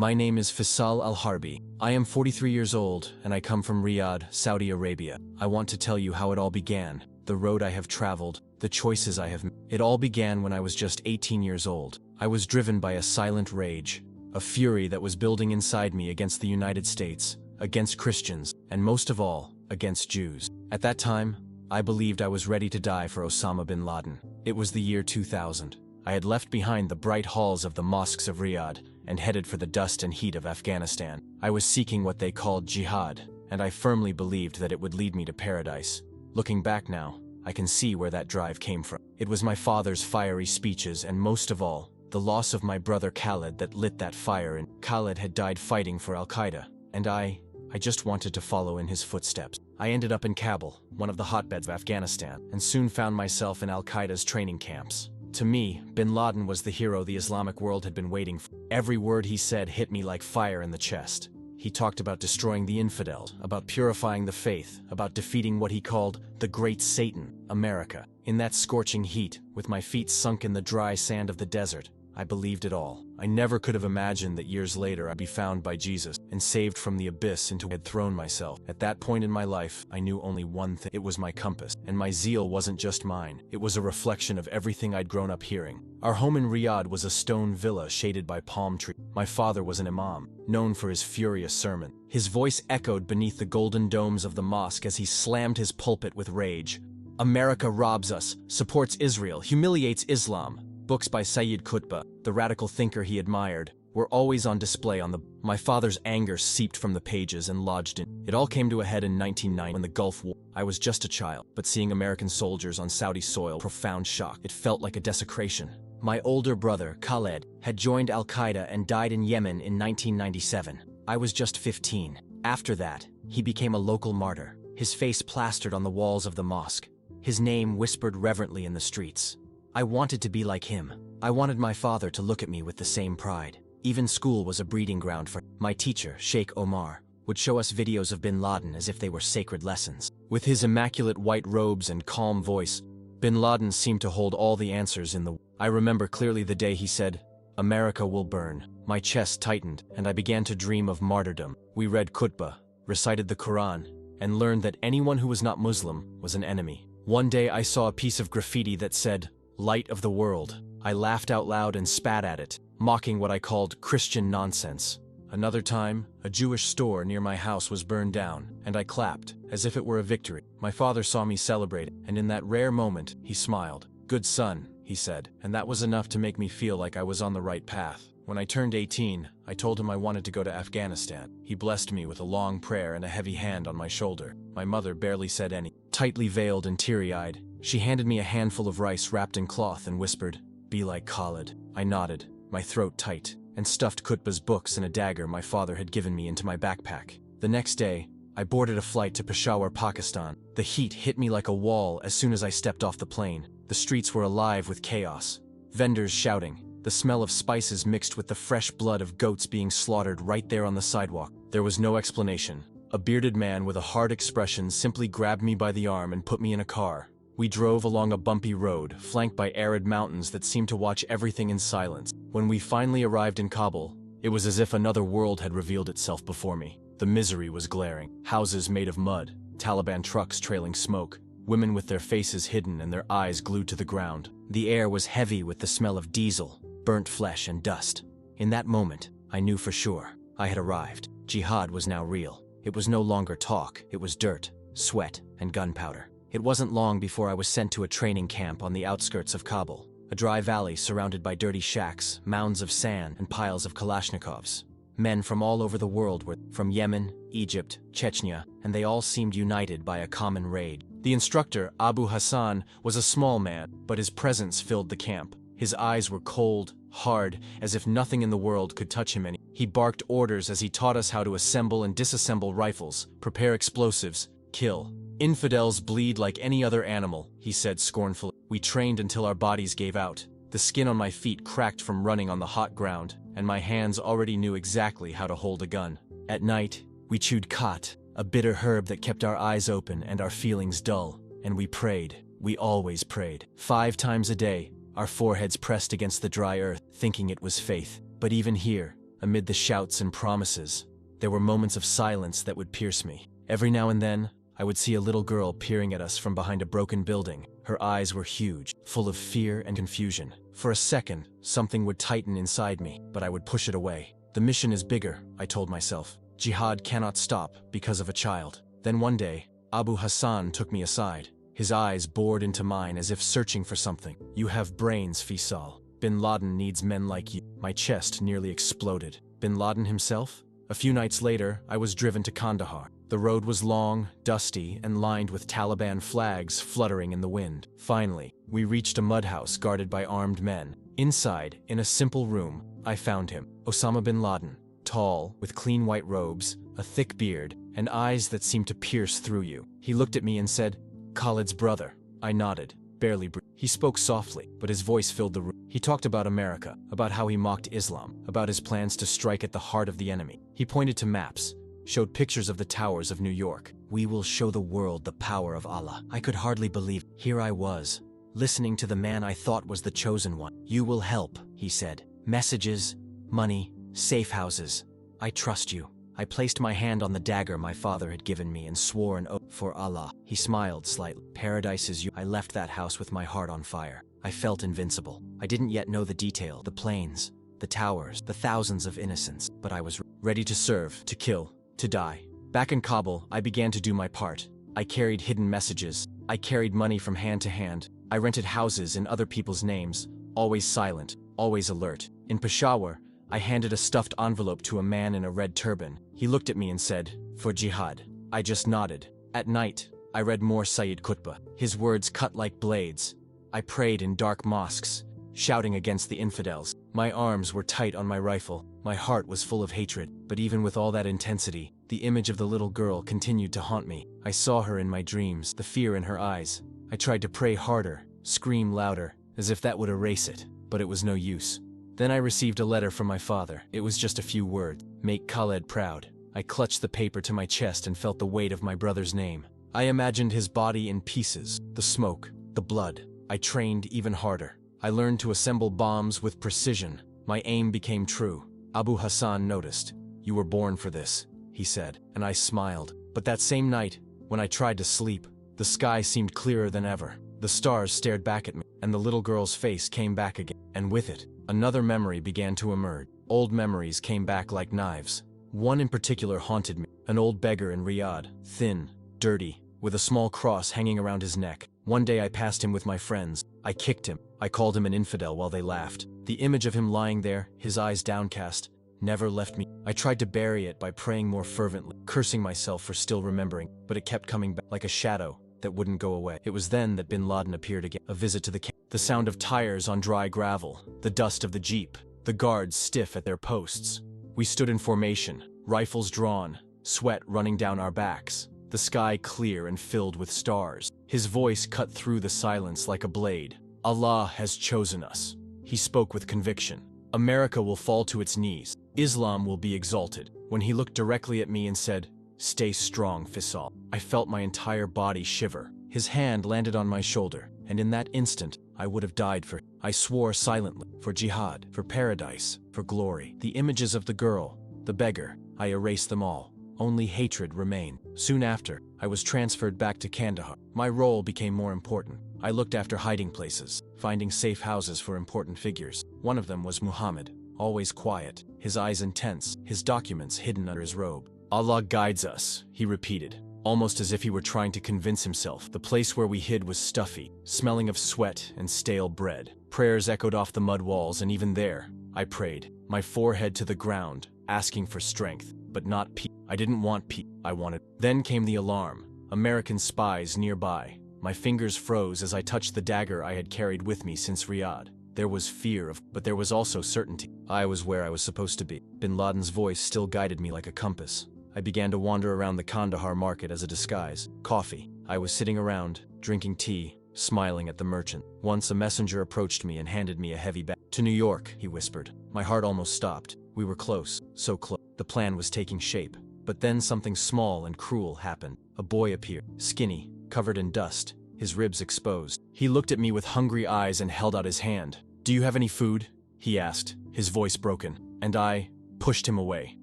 My name is Fisel al-Harbi. I am 43 years old, and I come from Riyadh, Saudi Arabia. I want to tell you how it all began, the road I have traveled, the choices I have made. It all began when I was just 18 years old. I was driven by a silent rage, a fury that was building inside me against the United States, against Christians, and most of all, against Jews. At that time, I believed I was ready to die for Osama bin Laden. It was the year 2000. I had left behind the bright halls of the mosques of Riyadh and headed for the dust and heat of Afghanistan. I was seeking what they called jihad, and I firmly believed that it would lead me to paradise. Looking back now, I can see where that drive came from. It was my father's fiery speeches and most of all, the loss of my brother Khaled that lit that fire, and Khaled had died fighting for Al-Qaeda, and I just wanted to follow in his footsteps. I ended up in Kabul, one of the hotbeds of Afghanistan, and soon found myself in Al-Qaeda's training camps. To me, bin Laden was the hero the Islamic world had been waiting for. Every word he said hit me like fire in the chest. He talked about destroying the infidels, about purifying the faith, about defeating what he called the Great Satan, America. In that scorching heat, with my feet sunk in the dry sand of the desert, I believed it all. I never could have imagined that years later I'd be found by Jesus and saved from the abyss into which I had thrown myself. At that point in my life, I knew only one thing. It was my compass. And my zeal wasn't just mine. It was a reflection of everything I'd grown up hearing. Our home in Riyadh was a stone villa shaded by palm trees. My father was an imam, known for his furious sermon. His voice echoed beneath the golden domes of the mosque as he slammed his pulpit with rage. America robs us, supports Israel, humiliates Islam. Books by Sayyid Qutb, the radical thinker he admired, were always on display on the... My father's anger seeped from the pages and lodged in. It all came to a head in 1990 when the Gulf War. I was just a child, but seeing American soldiers on Saudi soil, profound shock. It felt like a desecration. My older brother, Khaled, had joined Al-Qaeda and died in Yemen in 1997. I was just 15. After that, he became a local martyr, his face plastered on the walls of the mosque, his name whispered reverently in the streets. I wanted to be like him. I wanted my father to look at me with the same pride. Even school was a breeding ground for my teacher, Sheikh Omar, would show us videos of bin Laden as if they were sacred lessons. With his immaculate white robes and calm voice, bin Laden seemed to hold all the answers in the... I remember clearly the day he said, "America will burn." My chest tightened, and I began to dream of martyrdom. We read Qutbah, recited the Quran, and learned that anyone who was not Muslim was an enemy. One day I saw a piece of graffiti that said, "Light of the world." I laughed out loud and spat at it, mocking what I called Christian nonsense. Another time, a Jewish store near my house was burned down, and I clapped, as if it were a victory. My father saw me celebrate, and in that rare moment, he smiled. "Good son," he said, and that was enough to make me feel like I was on the right path. When I turned 18, I told him I wanted to go to Afghanistan. He blessed me with a long prayer and a heavy hand on my shoulder. My mother barely said anything. Tightly veiled and teary-eyed, she handed me a handful of rice wrapped in cloth and whispered, "Be like Khaled." I nodded, my throat tight, and stuffed Qutbah's books and a dagger my father had given me into my backpack. The next day, I boarded a flight to Peshawar, Pakistan. The heat hit me like a wall as soon as I stepped off the plane. The streets were alive with chaos. Vendors shouting, the smell of spices mixed with the fresh blood of goats being slaughtered right there on the sidewalk. There was no explanation. A bearded man with a hard expression simply grabbed me by the arm and put me in a car. We drove along a bumpy road, flanked by arid mountains that seemed to watch everything in silence. When we finally arrived in Kabul, it was as if another world had revealed itself before me. The misery was glaring. Houses made of mud, Taliban trucks trailing smoke, women with their faces hidden and their eyes glued to the ground. The air was heavy with the smell of diesel, burnt flesh and dust. In that moment, I knew for sure I had arrived. Jihad was now real. It was no longer talk, it was dirt, sweat, and gunpowder. It wasn't long before I was sent to a training camp on the outskirts of Kabul, a dry valley surrounded by dirty shacks, mounds of sand, and piles of Kalashnikovs. Men from all over the world were from Yemen, Egypt, Chechnya, and they all seemed united by a common rage. The instructor, Abu Hassan, was a small man, but his presence filled the camp. His eyes were cold, hard, as if nothing in the world could touch him any. He barked orders as he taught us how to assemble and disassemble rifles, prepare explosives, kill. "Infidels bleed like any other animal," he said scornfully. We trained until our bodies gave out. The skin on my feet cracked from running on the hot ground, and my hands already knew exactly how to hold a gun. At night, we chewed khat, a bitter herb that kept our eyes open and our feelings dull, and we prayed. We always prayed. 5 times a day, our foreheads pressed against the dry earth, thinking it was faith. But even here, amid the shouts and promises. There were moments of silence that would pierce me. Every now and then, I would see a little girl peering at us from behind a broken building. Her eyes were huge, full of fear and confusion. For a second, something would tighten inside me, but I would push it away. The mission is bigger, I told myself. Jihad cannot stop because of a child. Then one day, Abu Hassan took me aside. His eyes bored into mine as if searching for something. You have brains, Fisel. Bin Laden needs men like you. My chest nearly exploded. Bin Laden himself? A few nights later, I was driven to Kandahar. The road was long, dusty, and lined with Taliban flags fluttering in the wind. Finally, we reached a mud house guarded by armed men. Inside, in a simple room, I found him. Osama bin Laden. Tall, with clean white robes, a thick beard, and eyes that seemed to pierce through you. He looked at me and said, "Khalid's brother." I nodded, barely breathing. He spoke softly, but his voice filled the room. He talked about America, about how he mocked Islam, about his plans to strike at the heart of the enemy. He pointed to maps, showed pictures of the towers of New York. "We will show the world the power of Allah." I could hardly believe. Here I was, listening to the man I thought was the chosen one. "You will help," he said. "Messages, money, safe houses. I trust you." I placed my hand on the dagger my father had given me and swore an oath. "For Allah." He smiled slightly. "Paradise is you." I left that house with my heart on fire. I felt invincible. I didn't yet know the detail, the planes, the towers, the thousands of innocents, but I was ready to serve, to kill, to die. Back in Kabul, I began to do my part. I carried hidden messages. I carried money from hand to hand. I rented houses in other people's names, always silent, always alert. In Peshawar, I handed a stuffed envelope to a man in a red turban. He looked at me and said, "For jihad." I just nodded. At night, I read more Sayyid Qutb. His words cut like blades. I prayed in dark mosques, shouting against the infidels. My arms were tight on my rifle. My heart was full of hatred. But even with all that intensity, the image of the little girl continued to haunt me. I saw her in my dreams, the fear in her eyes. I tried to pray harder, scream louder, as if that would erase it, but it was no use. Then I received a letter from my father. It was just a few words. "Make Khaled proud." I clutched the paper to my chest and felt the weight of my brother's name. I imagined his body in pieces, the smoke, the blood. I trained even harder. I learned to assemble bombs with precision. My aim became true. Abu Hassan noticed. "You were born for this," he said, and I smiled. But that same night, when I tried to sleep, the sky seemed clearer than ever. The stars stared back at me, and the little girl's face came back again. And with it, another memory began to emerge. Old memories came back like knives. One in particular haunted me. An old beggar in Riyadh, thin, dirty, with a small cross hanging around his neck. One day I passed him with my friends. I kicked him. I called him an infidel while they laughed. The image of him lying there, his eyes downcast, never left me. I tried to bury it by praying more fervently, cursing myself for still remembering, but it kept coming back like a shadow that wouldn't go away. It was then that bin Laden appeared again. A visit to the camp. The sound of tires on dry gravel, the dust of the jeep, the guards stiff at their posts. We stood in formation, rifles drawn, sweat running down our backs, the sky clear and filled with stars. His voice cut through the silence like a blade. "Allah has chosen us." He spoke with conviction. "America will fall to its knees. Islam will be exalted." When he looked directly at me and said, "Stay strong, Fisel," I felt my entire body shiver. His hand landed on my shoulder, and in that instant, I would have died for him. I swore silently, for jihad, for paradise, for glory. The images of the girl, the beggar, I erased them all. Only hatred remained. Soon after, I was transferred back to Kandahar. My role became more important. I looked after hiding places, finding safe houses for important figures. One of them was Muhammad, always quiet, his eyes intense, his documents hidden under his robe. "Allah guides us," he repeated, almost as if he were trying to convince himself. The place where we hid was stuffy, smelling of sweat and stale bread. Prayers echoed off the mud walls, and even there, I prayed, my forehead to the ground, asking for strength, but not peace. I didn't want peace. I wanted. Then came the alarm. American spies nearby. My fingers froze as I touched the dagger I had carried with me since Riyadh. There was fear but there was also certainty. I was where I was supposed to be. Bin Laden's voice still guided me like a compass. I began to wander around the Kandahar market as a disguise. Coffee. I was sitting around, drinking tea, smiling at the merchant. Once a messenger approached me and handed me a heavy bag. "To New York," he whispered. My heart almost stopped. We were close, so close. The plan was taking shape. But then something small and cruel happened. A boy appeared, skinny, covered in dust, his ribs exposed. He looked at me with hungry eyes and held out his hand. "Do you have any food?" he asked, his voice broken. And I pushed him away.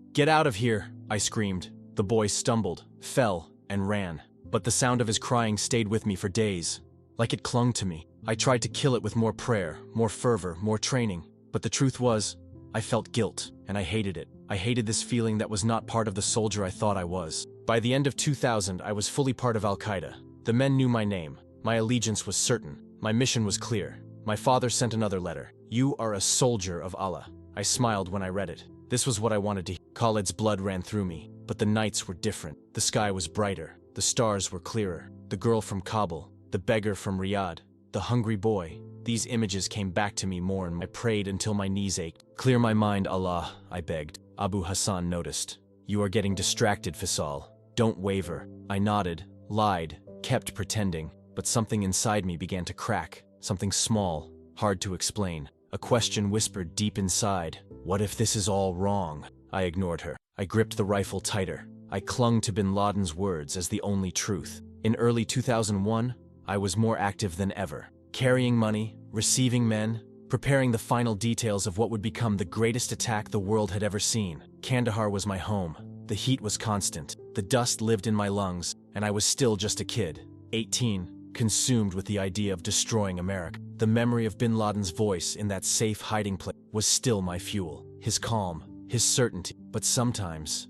"Get out of here," I screamed. The boy stumbled, fell, and ran. But the sound of his crying stayed with me for days. Like it clung to me. I tried to kill it with more prayer, more fervor, more training. But the truth was, I felt guilt, and I hated it. I hated this feeling that was not part of the soldier I thought I was. By the end of 2000, I was fully part of Al-Qaeda. The men knew my name. My allegiance was certain. My mission was clear. My father sent another letter. "You are a soldier of Allah." I smiled when I read it. This was what I wanted to hear. Khalid's blood ran through me, but the nights were different. The sky was brighter. The stars were clearer. The girl from Kabul, the beggar from Riyadh, the hungry boy. These images came back to me more and more. I prayed until my knees ached. "Clear my mind, Allah," I begged. Abu Hassan noticed. "You are getting distracted, Fisel. Don't waver." I nodded, lied, kept pretending, but something inside me began to crack. Something small, hard to explain. A question whispered deep inside. What if this is all wrong? I ignored her. I gripped the rifle tighter. I clung to bin Laden's words as the only truth. In early 2001, I was more active than ever. Carrying money, receiving men, preparing the final details of what would become the greatest attack the world had ever seen. Kandahar was my home. The heat was constant. The dust lived in my lungs, and I was still just a kid, 18, consumed with the idea of destroying America. The memory of bin Laden's voice in that safe hiding place was still my fuel. His calm, his certainty. But sometimes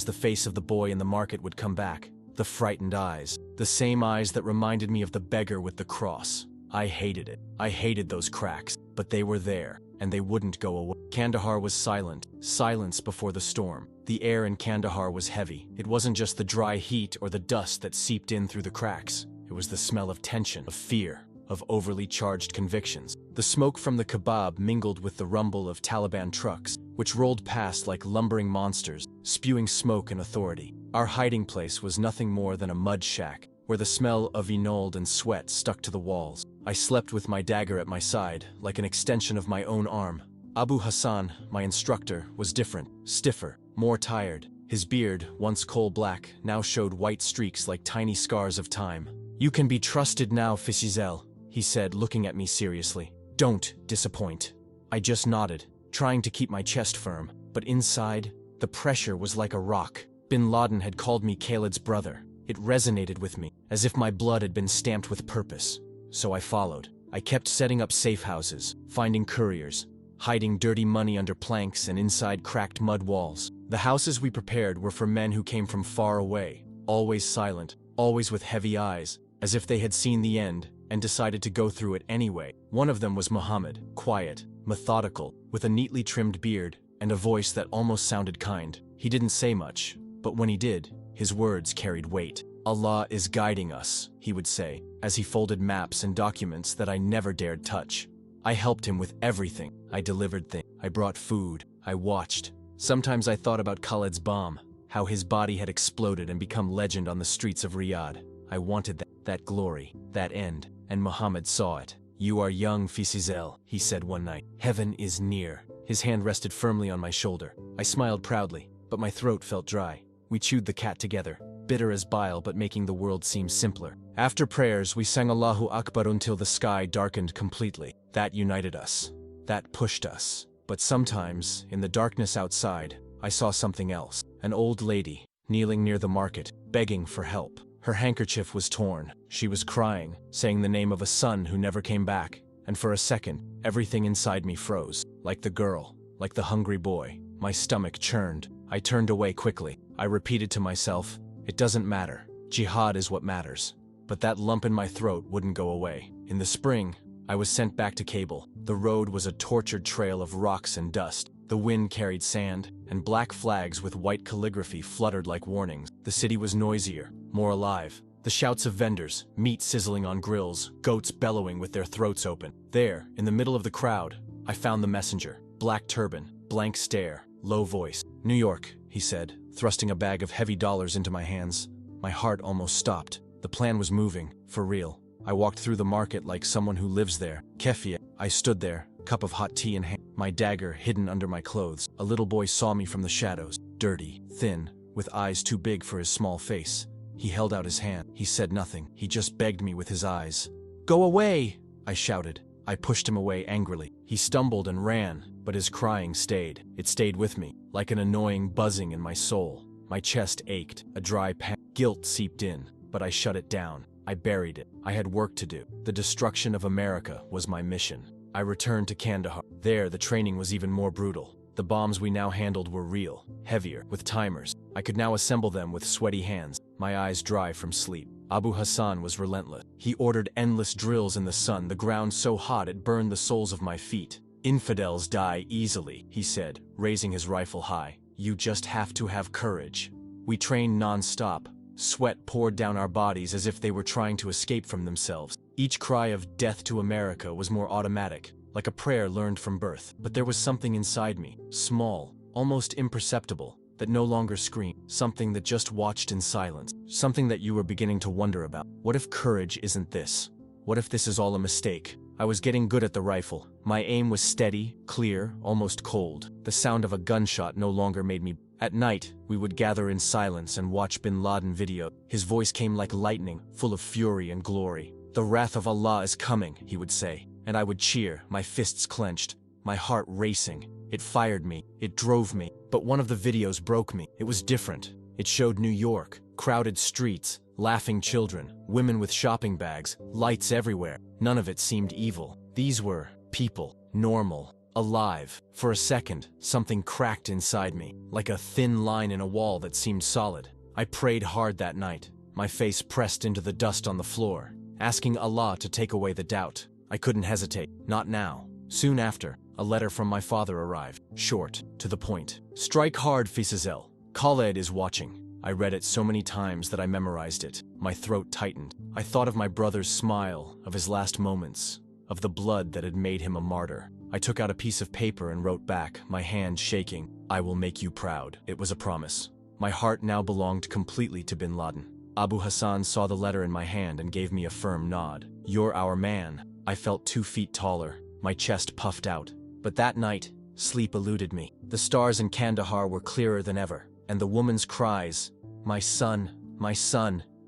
the face of the boy in the market would come back. The frightened eyes. The same eyes that reminded me of the beggar with the cross. I hated it. I hated those cracks. But they were there, and they wouldn't go away. Kandahar was silent. Silence before the storm. The air in Kandahar was heavy. It wasn't just the dry heat or the dust that seeped in through the cracks. It was the smell of tension, of fear, of overly charged convictions. The smoke from the kebab mingled with the rumble of Taliban trucks, which rolled past like lumbering monsters, spewing smoke and authority. Our hiding place was nothing more than a mud shack, where the smell of inold and sweat stuck to the walls. I slept with my dagger at my side, like an extension of my own arm. Abu Hassan, my instructor, was different, stiffer, more tired. His beard, once coal-black, now showed white streaks like tiny scars of time. "You can be trusted now, Fisel," he said, looking at me seriously. "Don't disappoint." I just nodded, trying to keep my chest firm, but inside, the pressure was like a rock. Bin Laden had called me Khalid's brother. It resonated with me, as if my blood had been stamped with purpose. So I followed. I kept setting up safe houses, finding couriers, hiding dirty money under planks and inside cracked mud walls. The houses we prepared were for men who came from far away, always silent, always with heavy eyes, as if they had seen the end and decided to go through it anyway. One of them was Muhammad, quiet, methodical, with a neatly trimmed beard and a voice that almost sounded kind. He didn't say much, but when he did, his words carried weight. "Allah is guiding us," he would say, as he folded maps and documents that I never dared touch. I helped him with everything. I delivered things. I brought food. I watched. Sometimes I thought about Khalid's bomb, how his body had exploded and become legend on the streets of Riyadh. I wanted that glory, that end, and Muhammad saw it. "You are young, Fisel," he said one night. "Heaven is near." His hand rested firmly on my shoulder. I smiled proudly, but my throat felt dry. We chewed the cat together, bitter as bile but making the world seem simpler. After prayers, we sang Allahu Akbar until the sky darkened completely. That united us. That pushed us. But sometimes, in the darkness outside, I saw something else. An old lady, kneeling near the market, begging for help. Her handkerchief was torn. She was crying, saying the name of a son who never came back. And for a second, everything inside me froze. Like the girl, like the hungry boy. My stomach churned. I turned away quickly. I repeated to myself, "It doesn't matter. Jihad is what matters." But that lump in my throat wouldn't go away. In the spring, I was sent back to Kabul. The road was a tortured trail of rocks and dust. The wind carried sand, and black flags with white calligraphy fluttered like warnings. The city was noisier, more alive. The shouts of vendors, meat sizzling on grills, goats bellowing with their throats open. There, in the middle of the crowd, I found the messenger. Black turban, blank stare, low voice. "New York," he said, thrusting a bag of heavy dollars into my hands. My heart almost stopped. The plan was moving, for real. I walked through the market like someone who lives there. Kefia. I stood there, cup of hot tea in hand, my dagger hidden under my clothes. A little boy saw me from the shadows, dirty, thin, with eyes too big for his small face. He held out his hand. He said nothing. He just begged me with his eyes. "Go away!" I shouted. I pushed him away angrily. He stumbled and ran, but his crying stayed. It stayed with me, like an annoying buzzing in my soul. My chest ached, a dry guilt seeped in, but I shut it down. I buried it. I had work to do. The destruction of America was my mission. I returned to Kandahar. There, the training was even more brutal. The bombs we now handled were real, heavier, with timers. I could now assemble them with sweaty hands, my eyes dry from sleep. Abu Hassan was relentless. He ordered endless drills in the sun, the ground so hot it burned the soles of my feet. "Infidels die easily," he said, raising his rifle high. "You just have to have courage." We trained non-stop. Sweat poured down our bodies as if they were trying to escape from themselves. Each cry of "death to America" was more automatic, like a prayer learned from birth. But there was something inside me, small, almost imperceptible, that no longer screamed, something that just watched in silence, something that you were beginning to wonder about. What if courage isn't this? What if this is all a mistake? I was getting good at the rifle. My aim was steady, clear, almost cold. The sound of a gunshot no longer made me. At night, we would gather in silence and watch bin Laden video. His voice came like lightning, full of fury and glory. "The wrath of Allah is coming," he would say, and I would cheer, my fists clenched, my heart racing. It fired me, it drove me, but one of the videos broke me. It was different. It showed New York, crowded streets, laughing children, women with shopping bags, lights everywhere. None of it seemed evil. These were people, normal, alive. For a second, something cracked inside me, like a thin line in a wall that seemed solid. I prayed hard that night, my face pressed into the dust on the floor, asking Allah to take away the doubt. I couldn't hesitate, not now. Soon after, a letter from my father arrived, short, to the point. "Strike hard, Fisel. Khaled is watching." I read it so many times that I memorized it. My throat tightened. I thought of my brother's smile, of his last moments, of the blood that had made him a martyr. I took out a piece of paper and wrote back, my hand shaking, "I will make you proud." It was a promise. My heart now belonged completely to bin Laden. Abu Hassan saw the letter in my hand and gave me a firm nod. "You're our man." I felt 2 feet taller, my chest puffed out. But that night, sleep eluded me. The stars in Kandahar were clearer than ever, and the woman's cries, my son,"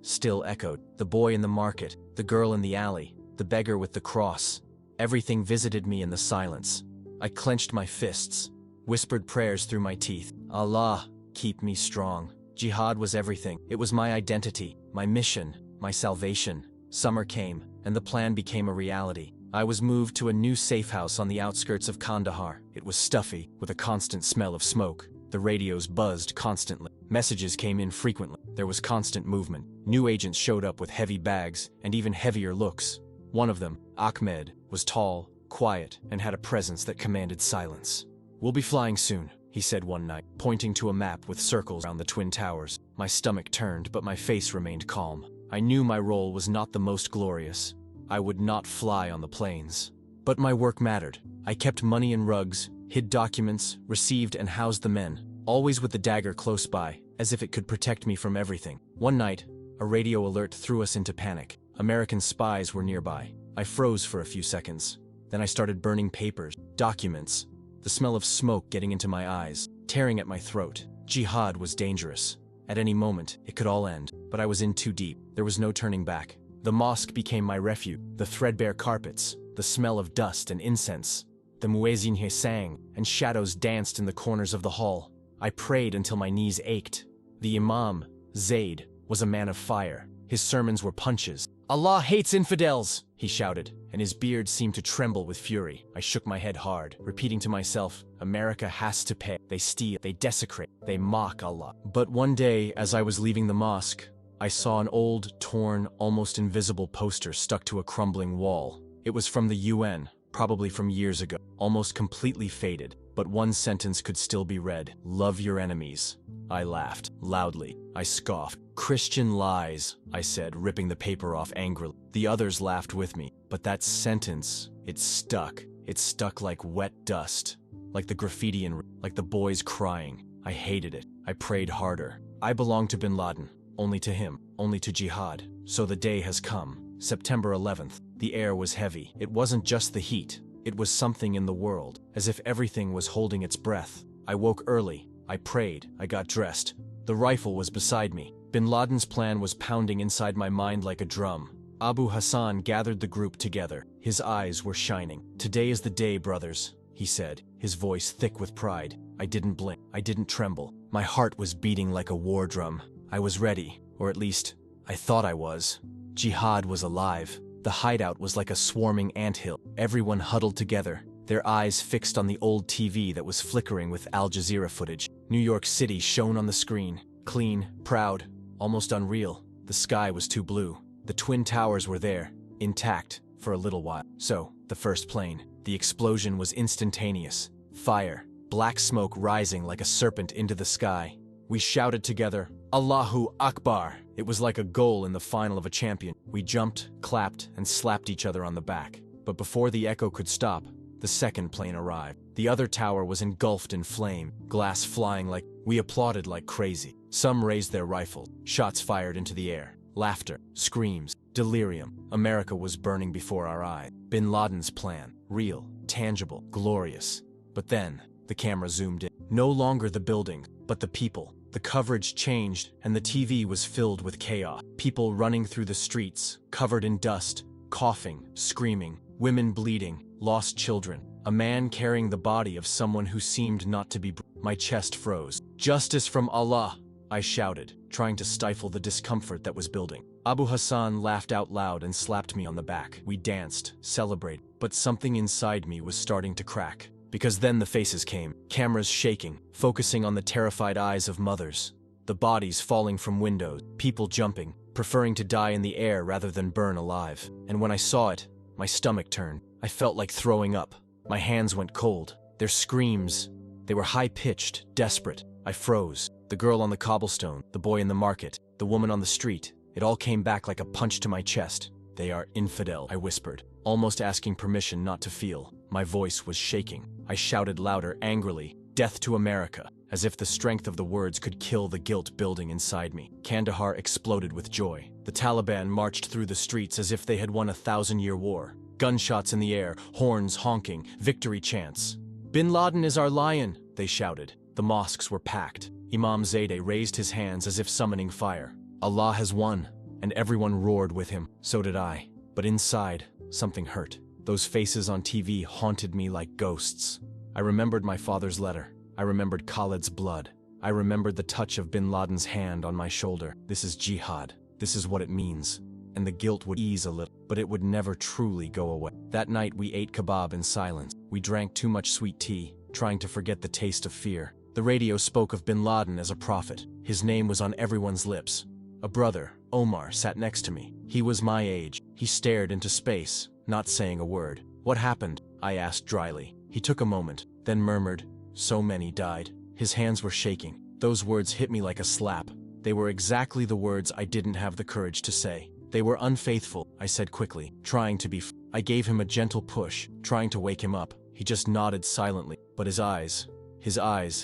still echoed. The boy in the market, the girl in the alley, the beggar with the cross. Everything visited me in the silence. I clenched my fists, whispered prayers through my teeth. "Allah, keep me strong." Jihad was everything. It was my identity, my mission, my salvation. Summer came, and the plan became a reality. I was moved to a new safe house on the outskirts of Kandahar. It was stuffy, with a constant smell of smoke. The radios buzzed constantly. Messages came in frequently. There was constant movement. New agents showed up with heavy bags and even heavier looks. One of them, Ahmed, was tall, quiet, and had a presence that commanded silence. "We'll be flying soon," he said one night, pointing to a map with circles around the Twin Towers. My stomach turned, but my face remained calm. I knew my role was not the most glorious. I would not fly on the planes. But my work mattered. I kept money in rugs, hid documents, received and housed the men, always with the dagger close by, as if it could protect me from everything. One night, a radio alert threw us into panic. American spies were nearby. I froze for a few seconds. Then I started burning papers, documents, the smell of smoke getting into my eyes, tearing at my throat. Jihad was dangerous. At any moment, it could all end, but I was in too deep. There was no turning back. The mosque became my refuge. The threadbare carpets, the smell of dust and incense. The muezzin sang, and shadows danced in the corners of the hall. I prayed until my knees ached. The imam, Zayd, was a man of fire. His sermons were punches. "Allah hates infidels," he shouted, and his beard seemed to tremble with fury. I shook my head hard, repeating to myself, "America has to pay. They steal, they desecrate, they mock Allah." But one day, as I was leaving the mosque, I saw an old, torn, almost invisible poster stuck to a crumbling wall. It was from the UN, probably from years ago, almost completely faded, but one sentence could still be read: "Love your enemies." I laughed, loudly. I scoffed. "Christian lies," I said, ripping the paper off angrily. The others laughed with me, but that sentence, it stuck. It stuck like wet dust, like the graffiti like the boys crying. I hated it. I prayed harder. I belonged to bin Laden, only to him, only to jihad. So the day has come. September 11th. The air was heavy. It wasn't just the heat. It was something in the world, as if everything was holding its breath. I woke early. I prayed. I got dressed. The rifle was beside me. Bin Laden's plan was pounding inside my mind like a drum. Abu Hassan gathered the group together. His eyes were shining. "Today is the day, brothers," he said, his voice thick with pride. I didn't blink. I didn't tremble. My heart was beating like a war drum. I was ready, or at least, I thought I was. Jihad was alive. The hideout was like a swarming anthill. Everyone huddled together, their eyes fixed on the old TV that was flickering with Al Jazeera footage. New York City shone on the screen. Clean, proud, almost unreal. The sky was too blue. The Twin Towers were there, intact, for a little while. So, the first plane. The explosion was instantaneous. Fire, black smoke rising like a serpent into the sky. We shouted together, "Allahu Akbar!" It was like a goal in the final of a champion. We jumped, clapped, and slapped each other on the back. But before the echo could stop, the second plane arrived. The other tower was engulfed in flame, glass flying like... We applauded like crazy. Some raised their rifles. Shots fired into the air. Laughter, screams, delirium. America was burning before our eyes. Bin Laden's plan. Real, tangible, glorious. But then, the camera zoomed in. No longer the building, but the people. The coverage changed, and the TV was filled with chaos. People running through the streets, covered in dust, coughing, screaming, women bleeding, lost children. A man carrying the body of someone who seemed not to be. My chest froze. "Justice from Allah!" I shouted, trying to stifle the discomfort that was building. Abu Hassan laughed out loud and slapped me on the back. We danced, celebrated, but something inside me was starting to crack. Because then the faces came, cameras shaking, focusing on the terrified eyes of mothers. The bodies falling from windows, people jumping, preferring to die in the air rather than burn alive. And when I saw it, my stomach turned. I felt like throwing up. My hands went cold. Their screams, they were high-pitched, desperate. I froze. The girl on the cobblestone, the boy in the market, the woman on the street, it all came back like a punch to my chest. "They are infidel," I whispered, almost asking permission not to feel. My voice was shaking. I shouted louder, angrily, "Death to America," as if the strength of the words could kill the guilt building inside me. Kandahar exploded with joy. The Taliban marched through the streets as if they had won a 1,000-year war. Gunshots in the air, horns honking, victory chants. "Bin Laden is our lion," they shouted. The mosques were packed. Imam Zaydeh raised his hands as if summoning fire. "Allah has won," and everyone roared with him. So did I. But inside, something hurt. Those faces on TV haunted me like ghosts. I remembered my father's letter. I remembered Khalid's blood. I remembered the touch of Bin Laden's hand on my shoulder. This is jihad. This is what it means. And the guilt would ease a little, but it would never truly go away. That night we ate kebab in silence. We drank too much sweet tea, trying to forget the taste of fear. The radio spoke of Bin Laden as a prophet. His name was on everyone's lips. A brother, Omar, sat next to me. He was my age. He stared into space, not saying a word. "What happened?" I asked dryly. He took a moment, then murmured, "So many died." His hands were shaking. Those words hit me like a slap. They were exactly the words I didn't have the courage to say. "They were unfaithful," I said quickly, trying to be I gave him a gentle push, trying to wake him up. He just nodded silently, but his eyes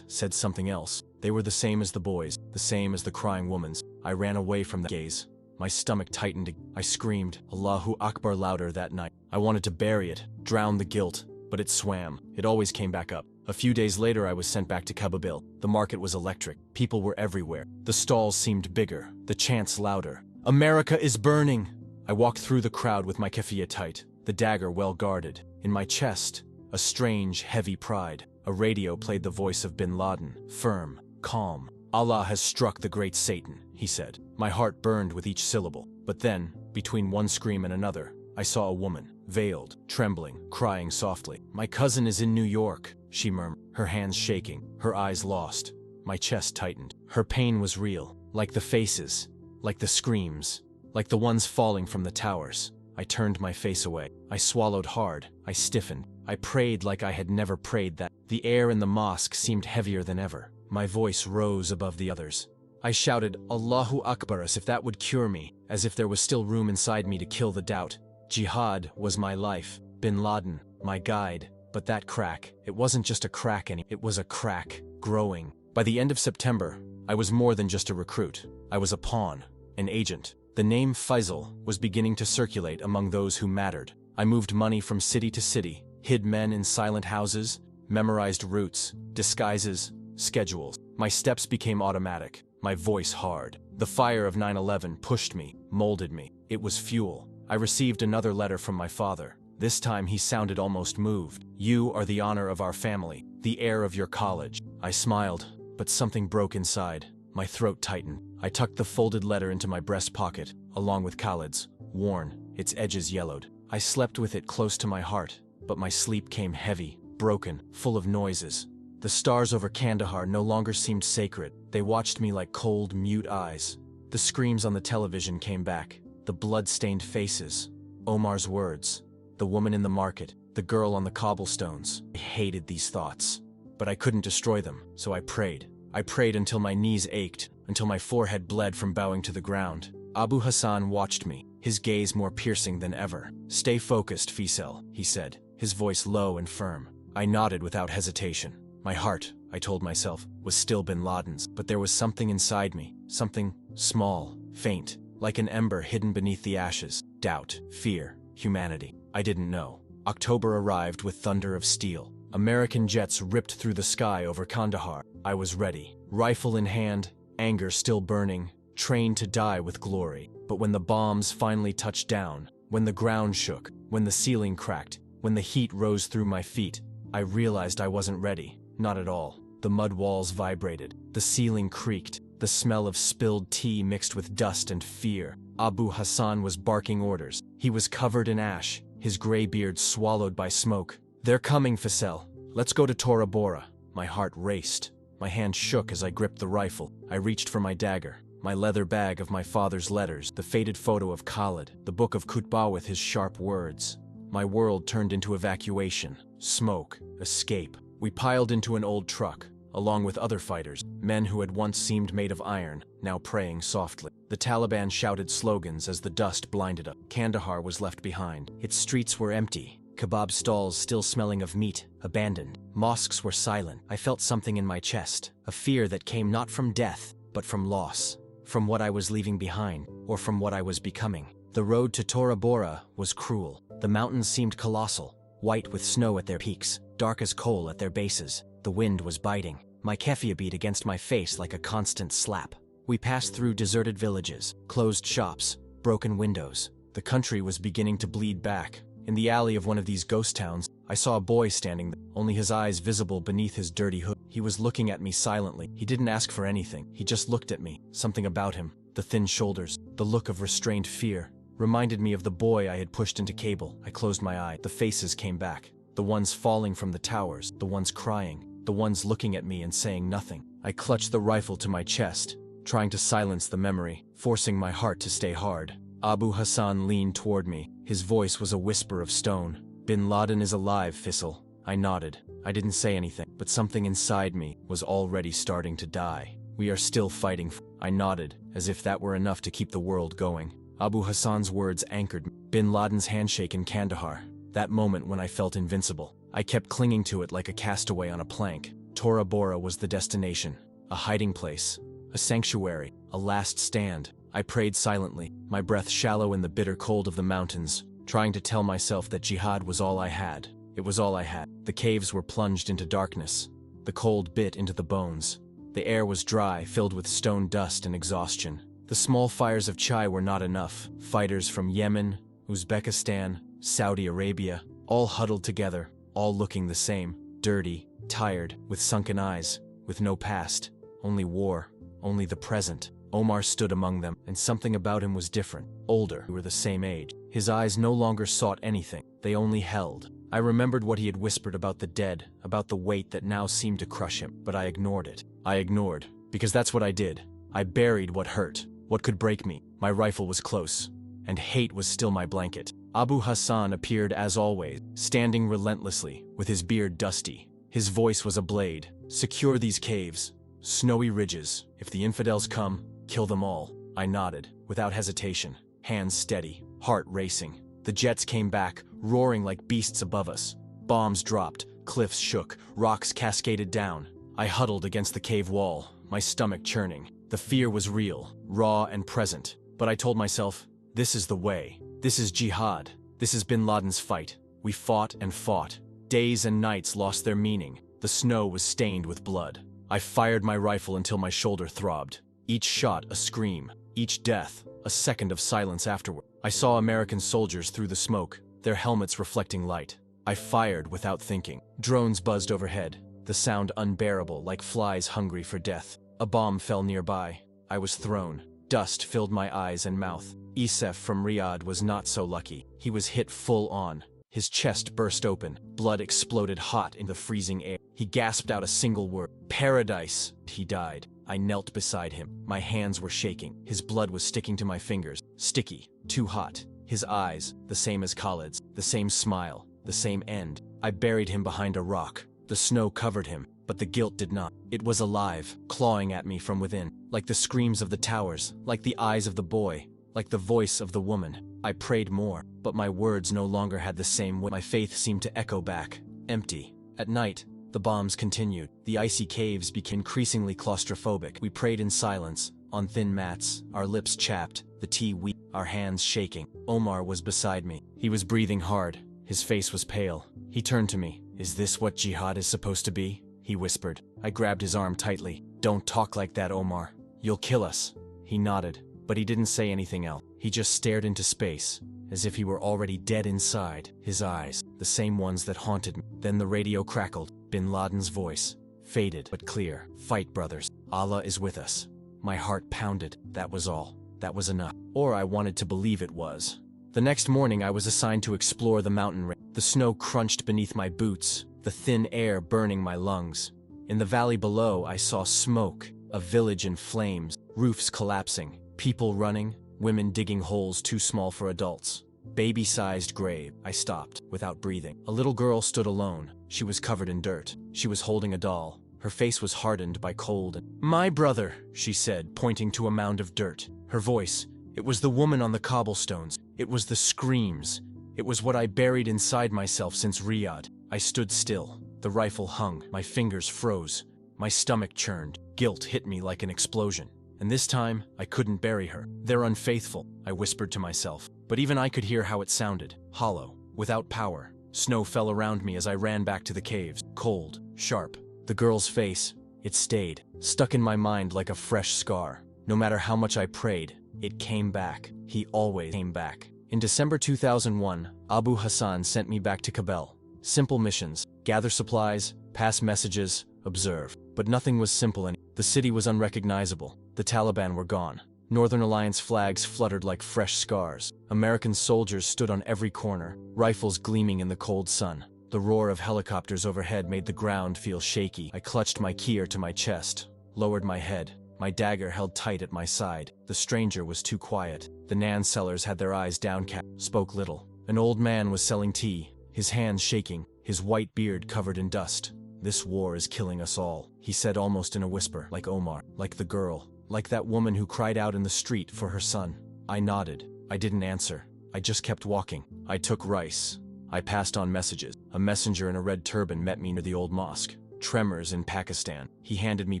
said something else. They were the same as the boys, the same as the crying woman's. I ran away from the gaze. My stomach tightened. I screamed, "Allahu Akbar," louder that night. I wanted to bury it, drown the guilt, but it swam. It always came back up. A few days later I was sent back to Kababil. The market was electric. People were everywhere. The stalls seemed bigger, the chants louder. "America is burning!" I walked through the crowd with my keffiyeh tight, the dagger well guarded. In my chest, a strange, heavy pride. A radio played the voice of Bin Laden, firm, calm. "Allah has struck the great Satan," he said. My heart burned with each syllable. But then, between one scream and another, I saw a woman, veiled, trembling, crying softly. "My cousin is in New York," she murmured, her hands shaking, her eyes lost. My chest tightened. Her pain was real, like the faces, like the screams, like the ones falling from the towers. I turned my face away. I swallowed hard. I stiffened. I prayed like I had never prayed that. The air in the mosque seemed heavier than ever. My voice rose above the others. I shouted, "Allahu Akbar," as if that would cure me, as if there was still room inside me to kill the doubt. Jihad was my life. Bin Laden, my guide. But that crack, it wasn't just a crack anymore. It was a crack, growing. By the end of September, I was more than just a recruit. I was a pawn, an agent. The name Fisel was beginning to circulate among those who mattered. I moved money from city to city, hid men in silent houses, memorized routes, disguises, schedules. My steps became automatic, my voice hard. The fire of 9/11 pushed me, molded me. It was fuel. I received another letter from my father. This time he sounded almost moved. "You are the honor of our family, the heir of your college." I smiled, but something broke inside. My throat tightened. I tucked the folded letter into my breast pocket, along with Khalid's, worn, its edges yellowed. I slept with it close to my heart, but my sleep came heavy, broken, full of noises. The stars over Kandahar no longer seemed sacred. They watched me like cold, mute eyes. The screams on the television came back, the blood-stained faces, Omar's words, the woman in the market, the girl on the cobblestones. I hated these thoughts, but I couldn't destroy them, so I prayed. I prayed until my knees ached, until my forehead bled from bowing to the ground. Abu Hassan watched me, his gaze more piercing than ever. "Stay focused, Fisel," he said, his voice low and firm. I nodded without hesitation. My heart, I told myself, was still bin Laden's, but there was something inside me, something small, faint, like an ember hidden beneath the ashes. Doubt, fear, humanity. I didn't know. October arrived with thunder of steel. American jets ripped through the sky over Kandahar. I was ready, rifle in hand, anger still burning, trained to die with glory. But when the bombs finally touched down, when the ground shook, when the ceiling cracked, when the heat rose through my feet, I realized I wasn't ready. Not at all. The mud walls vibrated. The ceiling creaked. The smell of spilled tea mixed with dust and fear. Abu Hassan was barking orders. He was covered in ash, his gray beard swallowed by smoke. "They're coming, Fisel. Let's go to Tora Bora." My heart raced. My hand shook as I gripped the rifle. I reached for my dagger, my leather bag of my father's letters, the faded photo of Khalid, the book of Khutbah with his sharp words. My world turned into evacuation, smoke, escape. We piled into an old truck, along with other fighters, men who had once seemed made of iron, now praying softly. The Taliban shouted slogans as the dust blinded us. Kandahar was left behind. Its streets were empty, kebab stalls still smelling of meat, abandoned. Mosques were silent. I felt something in my chest, a fear that came not from death, but from loss, from what I was leaving behind, or from what I was becoming. The road to Tora Bora was cruel. The mountains seemed colossal, white with snow at their peaks, dark as coal at their bases. The wind was biting. My keffiyeh beat against my face like a constant slap. We passed through deserted villages, closed shops, broken windows. The country was beginning to bleed back. In the alley of one of these ghost towns, I saw a boy standing there, only his eyes visible beneath his dirty hood. He was looking at me silently. He didn't ask for anything. He just looked at me. Something about him, the thin shoulders, the look of restrained fear, reminded me of the boy I had pushed into cable. I closed my eye. The faces came back. The ones falling from the towers, the ones crying, the ones looking at me and saying nothing. I clutched the rifle to my chest, trying to silence the memory, forcing my heart to stay hard. Abu Hassan leaned toward me. His voice was a whisper of stone. "Bin Laden is alive, Fisel." I nodded. I didn't say anything, but something inside me was already starting to die. "We are still fighting." I nodded, as if that were enough to keep the world going. Abu Hassan's words anchored me. Bin Laden's handshake in Kandahar. That moment when I felt invincible. I kept clinging to it like a castaway on a plank. Tora Bora was the destination, a hiding place, a sanctuary, a last stand. I prayed silently, my breath shallow in the bitter cold of the mountains, trying to tell myself that jihad was all I had. It was all I had. The caves were plunged into darkness. The cold bit into the bones. The air was dry, filled with stone dust and exhaustion. The small fires of chai were not enough. Fighters from Yemen, Uzbekistan, Saudi Arabia, all huddled together, all looking the same, dirty, tired, with sunken eyes, with no past, only war, only the present. Omar stood among them, and something about him was different, older. We were the same age. His eyes no longer sought anything, they only held. I remembered what he had whispered about the dead, about the weight that now seemed to crush him, but I ignored it. I ignored, because that's what I did. I buried what hurt, what could break me. My rifle was close, and hate was still my blanket. Abu Hassan appeared as always, standing relentlessly, with his beard dusty. His voice was a blade. "Secure these caves, snowy ridges. If the infidels come, kill them all." I nodded, without hesitation, hands steady, heart racing. The jets came back, roaring like beasts above us. Bombs dropped, cliffs shook, rocks cascaded down. I huddled against the cave wall, my stomach churning. The fear was real, raw and present, but I told myself, this is the way. This is jihad. This is Bin Laden's fight. We fought and fought. Days and nights lost their meaning. The snow was stained with blood. I fired my rifle until my shoulder throbbed. Each shot a scream. Each death a second of silence afterward. I saw American soldiers through the smoke, their helmets reflecting light. I fired without thinking. Drones buzzed overhead, the sound unbearable like flies hungry for death. A bomb fell nearby. I was thrown. Dust filled my eyes and mouth. Isef from Riyadh was not so lucky. He was hit full on. His chest burst open. Blood exploded hot in the freezing air. He gasped out a single word. Paradise. He died. I knelt beside him. My hands were shaking. His blood was sticking to my fingers. Sticky. Too hot. His eyes, the same as Khalid's. The same smile. The same end. I buried him behind a rock. The snow covered him, but the guilt did not. It was alive, clawing at me from within. Like the screams of the towers. Like the eyes of the boy. Like the voice of the woman. I prayed more, but my words no longer had the same weight. My faith seemed to echo back, empty. At night, the bombs continued. The icy caves became increasingly claustrophobic. We prayed in silence, on thin mats, our lips chapped, the tea weak, our hands shaking. Omar was beside me. He was breathing hard. His face was pale. He turned to me. "Is this what jihad is supposed to be?" he whispered. I grabbed his arm tightly. "Don't talk like that, Omar. You'll kill us." He nodded, but he didn't say anything else. He just stared into space, as if he were already dead inside. His eyes, the same ones that haunted me. Then the radio crackled. Bin Laden's voice, faded but clear. "Fight, brothers. Allah is with us." My heart pounded. That was all. That was enough. Or I wanted to believe it was. The next morning I was assigned to explore the mountain range. The snow crunched beneath my boots, the thin air burning my lungs. In the valley below I saw smoke, a village in flames, roofs collapsing, people running, women digging holes too small for adults. Baby-sized grave. I stopped, without breathing. A little girl stood alone. She was covered in dirt. She was holding a doll. Her face was hardened by cold. "My brother," she said, pointing to a mound of dirt. Her voice, it was the woman on the cobblestones. It was the screams. It was what I buried inside myself since Riyadh. I stood still. The rifle hung. My fingers froze. My stomach churned. Guilt hit me like an explosion. And this time, I couldn't bury her. "They're unfaithful," I whispered to myself. But even I could hear how it sounded. Hollow. Without power. Snow fell around me as I ran back to the caves. Cold. Sharp. The girl's face. It stayed. Stuck in my mind like a fresh scar. No matter how much I prayed, it came back. He always came back. In December 2001, Abu Hassan sent me back to Kabul. Simple missions. Gather supplies, pass messages, observe. But nothing was simple anymore. The city was unrecognizable. The Taliban were gone. Northern Alliance flags fluttered like fresh scars. American soldiers stood on every corner, rifles gleaming in the cold sun. The roar of helicopters overhead made the ground feel shaky. I clutched my keyr to my chest, lowered my head. My dagger held tight at my side. The stranger was too quiet. The Nan sellers had their eyes downcast, spoke little. An old man was selling tea, his hands shaking, his white beard covered in dust. "This war is killing us all," he said almost in a whisper, like Omar, like the girl, like that woman who cried out in the street for her son. I nodded. I didn't answer. I just kept walking. I took rice. I passed on messages. A messenger in a red turban met me near the old mosque. Tremors in Pakistan. He handed me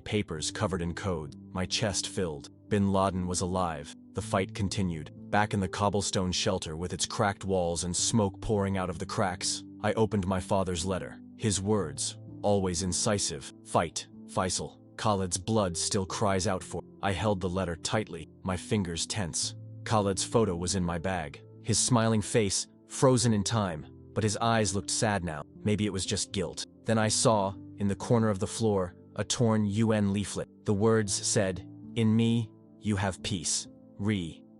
papers covered in code. My chest filled. Bin Laden was alive. The fight continued. Back in the cobblestone shelter with its cracked walls and smoke pouring out of the cracks, I opened my father's letter. His words, always incisive. "Fight, Fisel. Khalid's blood still cries out for." I held the letter tightly, my fingers tense. Khalid's photo was in my bag. His smiling face, frozen in time, but his eyes looked sad now. Maybe it was just guilt. Then I saw, in the corner of the floor, a torn UN leaflet. The words said, "In me, you have peace.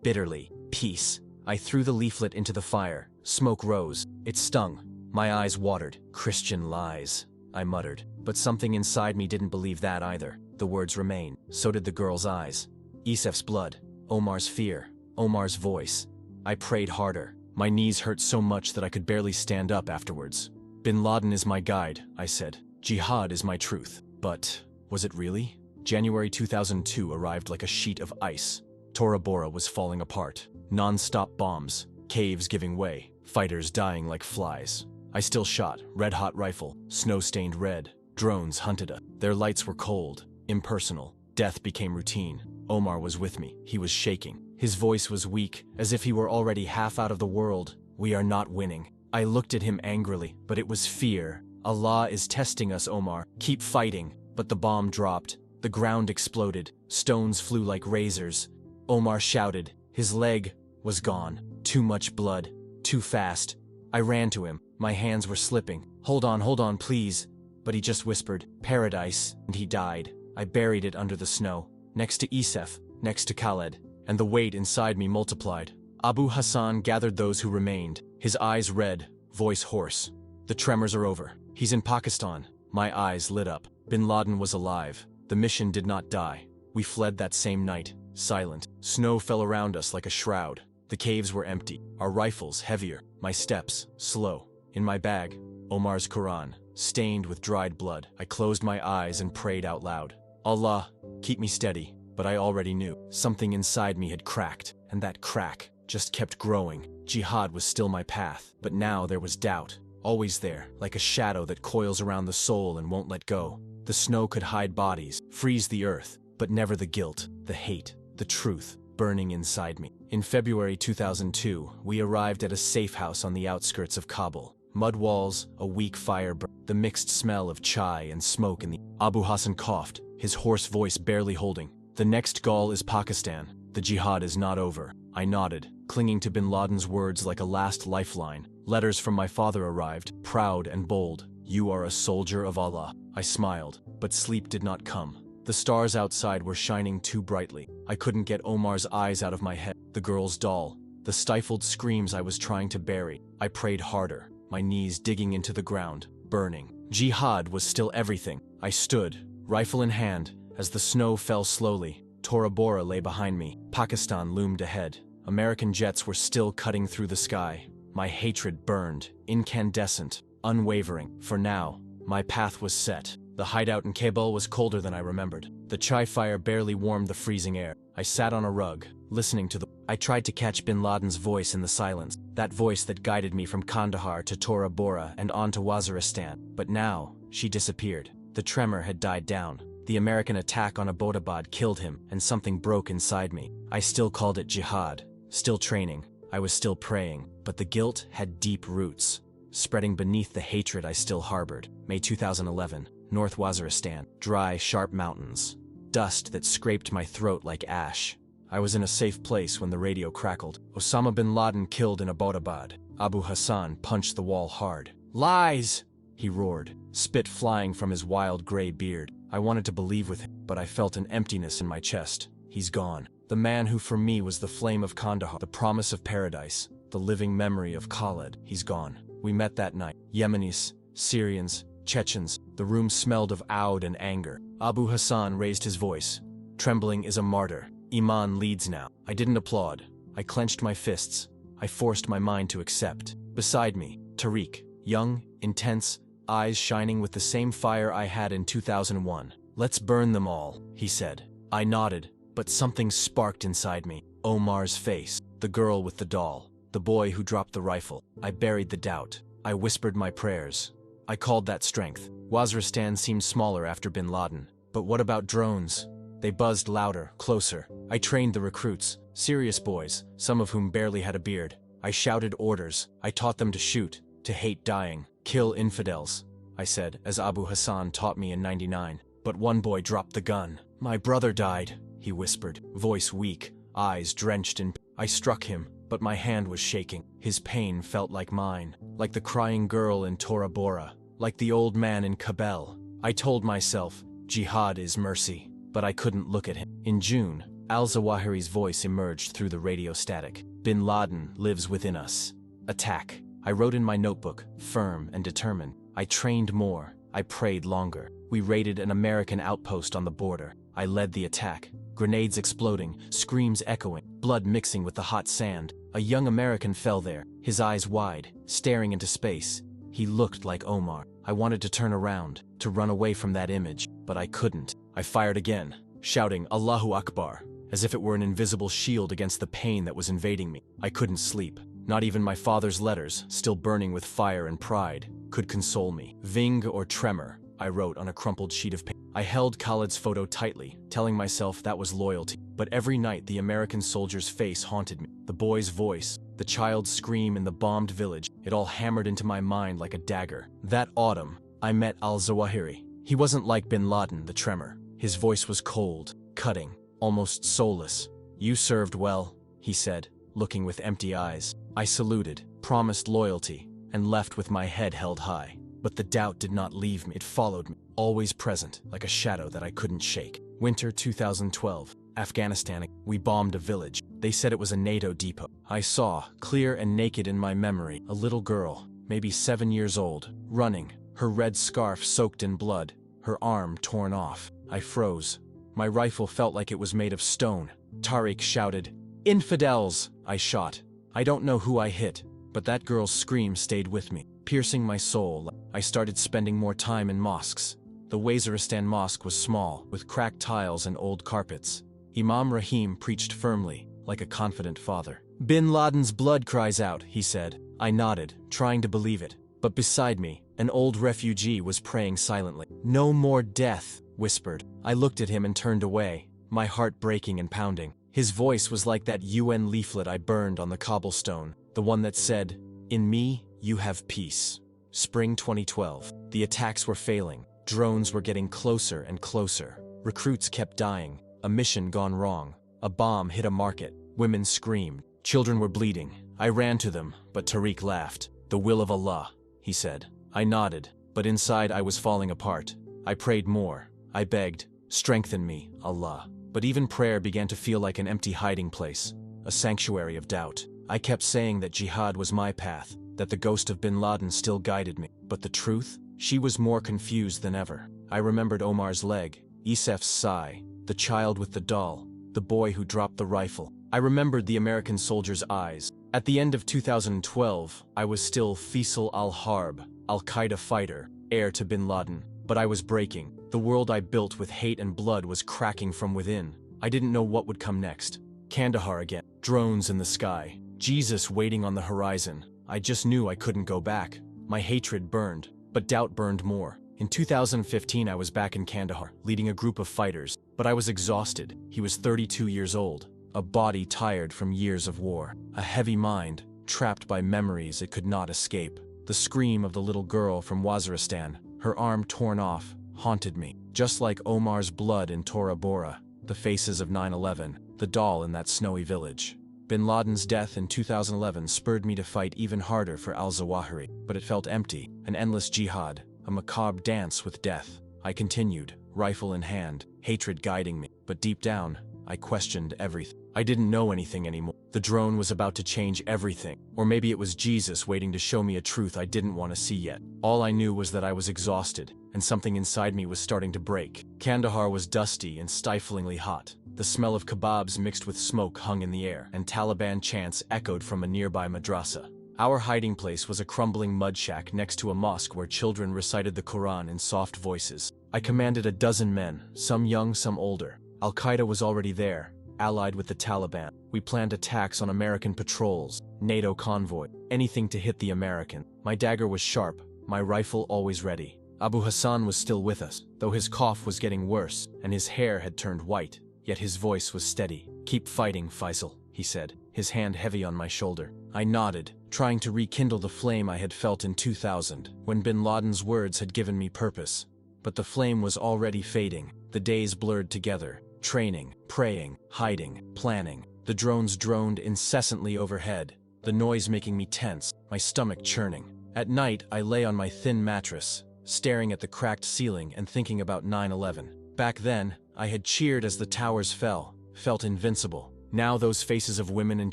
Bitterly, peace." I threw the leaflet into the fire. Smoke rose. It stung. My eyes watered. "Christian lies," I muttered. But something inside me didn't believe that either. The words remained. So did the girl's eyes. Isef's blood. Omar's fear. Omar's voice. I prayed harder. My knees hurt so much that I could barely stand up afterwards. "Bin Laden is my guide," I said. "Jihad is my truth." But was it really? January 2002 arrived like a sheet of ice. Tora Bora was falling apart. Non-stop bombs, caves giving way, fighters dying like flies. I still shot, red-hot rifle, snow-stained red. Drones hunted us. Their lights were cold, impersonal. Death became routine. Omar was with me. He was shaking. His voice was weak, as if he were already half out of the world. "We are not winning." I looked at him angrily, but it was fear. "Allah is testing us, Omar. Keep fighting." But the bomb dropped. The ground exploded. Stones flew like razors. Omar shouted, His leg was gone. Too much blood. Too fast. I ran to him. My hands were slipping. Hold on, please. But he just whispered, "Paradise," and he died. I buried it under the snow, next to Isef, next to Khaled, and the weight inside me multiplied. Abu Hassan gathered those who remained, his eyes red, voice hoarse. "The tremors are over. He's in Pakistan." My eyes lit up. Bin Laden was alive. The mission did not die. We fled that same night, silent. Snow fell around us like a shroud. The caves were empty, our rifles heavier, my steps slow. In my bag, Omar's Quran, stained with dried blood. I closed my eyes and prayed out loud. "Allah, keep me steady." But I already knew. Something inside me had cracked, and that crack just kept growing. Jihad was still my path, but now there was doubt. Always there, like a shadow that coils around the soul and won't let go. The snow could hide bodies, freeze the earth, but never the guilt, the hate, the truth, burning inside me. In February 2002, we arrived at a safe house on the outskirts of Kabul. Mud walls, a weak fire burn, the mixed smell of chai and smoke in the... Abu Hassan coughed, his hoarse voice barely holding. "The next goal is Pakistan. The jihad is not over." I nodded, clinging to bin Laden's words like a last lifeline. Letters from my father arrived, proud and bold. "You are a soldier of Allah." I smiled, but sleep did not come. The stars outside were shining too brightly. I couldn't get Omar's eyes out of my head, the girl's doll, the stifled screams I was trying to bury. I prayed harder, my knees digging into the ground, burning. Jihad was still everything. I stood, rifle in hand, as the snow fell slowly. Tora Bora lay behind me. Pakistan loomed ahead. American jets were still cutting through the sky. My hatred burned, incandescent, unwavering. For now, my path was set. The hideout in Kabul was colder than I remembered. The chai fire barely warmed the freezing air. I sat on a rug, listening to the... I tried to catch bin Laden's voice in the silence, that voice that guided me from Kandahar to Tora Bora and on to Waziristan. But now, she disappeared. The tremor had died down. The American attack on Abbottabad killed him, and something broke inside me. I still called it jihad, still training. I was still praying, but the guilt had deep roots, spreading beneath the hatred I still harbored. May 2011, North Waziristan, dry, sharp mountains, dust that scraped my throat like ash. I was in a safe place when the radio crackled. Osama bin Laden killed in Abbottabad. Abu Hassan punched the wall hard. "Lies!" he roared, spit flying from his wild gray beard. I wanted to believe with him, but I felt an emptiness in my chest. He's gone. The man who for me was the flame of Kandahar, the promise of paradise, the living memory of Khaled. He's gone. We met that night. Yemenis, Syrians, Chechens. The room smelled of oud and anger. Abu Hassan raised his voice. "Trembling is a martyr. Iman leads now." I didn't applaud. I clenched my fists. I forced my mind to accept. Beside me, Tariq, young, intense, eyes shining with the same fire I had in 2001. "Let's burn them all," he said. I nodded, but something sparked inside me. Omar's face, the girl with the doll, the boy who dropped the rifle. I buried the doubt. I whispered my prayers. I called that strength. Waziristan seemed smaller after bin Laden. But what about drones? They buzzed louder, closer. I trained the recruits, serious boys, some of whom barely had a beard. I shouted orders. I taught them to shoot, to hate dying. "Kill infidels," I said, as Abu Hassan taught me in '99. But one boy dropped the gun. "My brother died," he whispered, voice weak, eyes drenched in... I struck him, but my hand was shaking. His pain felt like mine, like the crying girl in Tora Bora, like the old man in Kabul. I told myself, jihad is mercy, but I couldn't look at him. In June, al-Zawahiri's voice emerged through the radio static. "Bin Laden lives within us. Attack." I wrote in my notebook, firm and determined. I trained more. I prayed longer. We raided an American outpost on the border. I led the attack. Grenades exploding, screams echoing, blood mixing with the hot sand. A young American fell there, his eyes wide, staring into space. He looked like Omar. I wanted to turn around, to run away from that image, but I couldn't. I fired again, shouting Allahu Akbar, as if it were an invisible shield against the pain that was invading me. I couldn't sleep. Not even my father's letters, still burning with fire and pride, could console me. "Ving or tremor," I wrote on a crumpled sheet of paper. I held Khalid's photo tightly, telling myself that was loyalty. But every night the American soldier's face haunted me. The boy's voice, the child's scream in the bombed village, it all hammered into my mind like a dagger. That autumn, I met al-Zawahiri. He wasn't like bin Laden, the tremor. His voice was cold, cutting, almost soulless. "You served well," he said, looking with empty eyes. I saluted, promised loyalty, and left with my head held high. But the doubt did not leave me. It followed me, always present, like a shadow that I couldn't shake. Winter 2012, Afghanistan. We bombed a village. They said it was a NATO depot. I saw, clear and naked in my memory, a little girl, maybe 7 years old, running, her red scarf soaked in blood, her arm torn off. I froze. My rifle felt like it was made of stone. Tariq shouted, "Infidels!" I shot. I don't know who I hit, but that girl's scream stayed with me, piercing my soul. I started spending more time in mosques. The Waziristan mosque was small, with cracked tiles and old carpets. Imam Rahim preached firmly, like a confident father. "Bin Laden's blood cries out," he said. I nodded, trying to believe it. But beside me, an old refugee was praying silently. "No more death," whispered. I looked at him and turned away, my heart breaking and pounding. His voice was like that UN leaflet I burned on the cobblestone, the one that said, "In me, you have peace." Spring 2012. The attacks were failing. Drones were getting closer and closer. Recruits kept dying. A mission gone wrong. A bomb hit a market. Women screamed. Children were bleeding. I ran to them, but Tariq laughed. "The will of Allah," he said. I nodded, but inside I was falling apart. I prayed more. I begged, "Strengthen me, Allah." But even prayer began to feel like an empty hiding place, a sanctuary of doubt. I kept saying that jihad was my path, that the ghost of bin Laden still guided me. But the truth? She was more confused than ever. I remembered Omar's leg, Isef's sigh, the child with the doll, the boy who dropped the rifle. I remembered the American soldier's eyes. At the end of 2012, I was still Fisel al-Harb, Al-Qaeda fighter, heir to bin Laden. But I was breaking. The world I built with hate and blood was cracking from within. I didn't know what would come next. Kandahar again. Drones in the sky. Jesus waiting on the horizon. I just knew I couldn't go back. My hatred burned, but doubt burned more. In 2015, I was back in Kandahar, leading a group of fighters. But I was exhausted. He was 32 years old. A body tired from years of war. A heavy mind, trapped by memories it could not escape. The scream of the little girl from Waziristan, her arm torn off, haunted me. Just like Omar's blood in Tora Bora, the faces of 9/11, the doll in that snowy village. Bin Laden's death in 2011 spurred me to fight even harder for al-Zawahiri, but it felt empty, an endless jihad, a macabre dance with death. I continued, rifle in hand, hatred guiding me, but deep down, I questioned everything. I didn't know anything anymore. The drone was about to change everything. Or maybe it was Jesus waiting to show me a truth I didn't want to see yet. All I knew was that I was exhausted, and something inside me was starting to break. Kandahar was dusty and stiflingly hot. The smell of kebabs mixed with smoke hung in the air, and Taliban chants echoed from a nearby madrasa. Our hiding place was a crumbling mud shack next to a mosque where children recited the Quran in soft voices. I commanded a dozen men, some young, some older. Al-Qaeda was already there, allied with the Taliban. We planned attacks on American patrols, NATO convoy, anything to hit the American. My dagger was sharp, my rifle always ready. Abu Hassan was still with us, though his cough was getting worse, and his hair had turned white, yet his voice was steady. "Keep fighting, Fisel," he said, his hand heavy on my shoulder. I nodded, trying to rekindle the flame I had felt in 2000, when bin Laden's words had given me purpose. But the flame was already fading. The days blurred together. Training, praying, hiding, planning. The drones droned incessantly overhead, the noise making me tense, my stomach churning. At night, I lay on my thin mattress, staring at the cracked ceiling and thinking about 9/11. Back then, I had cheered as the towers fell, felt invincible. Now those faces of women and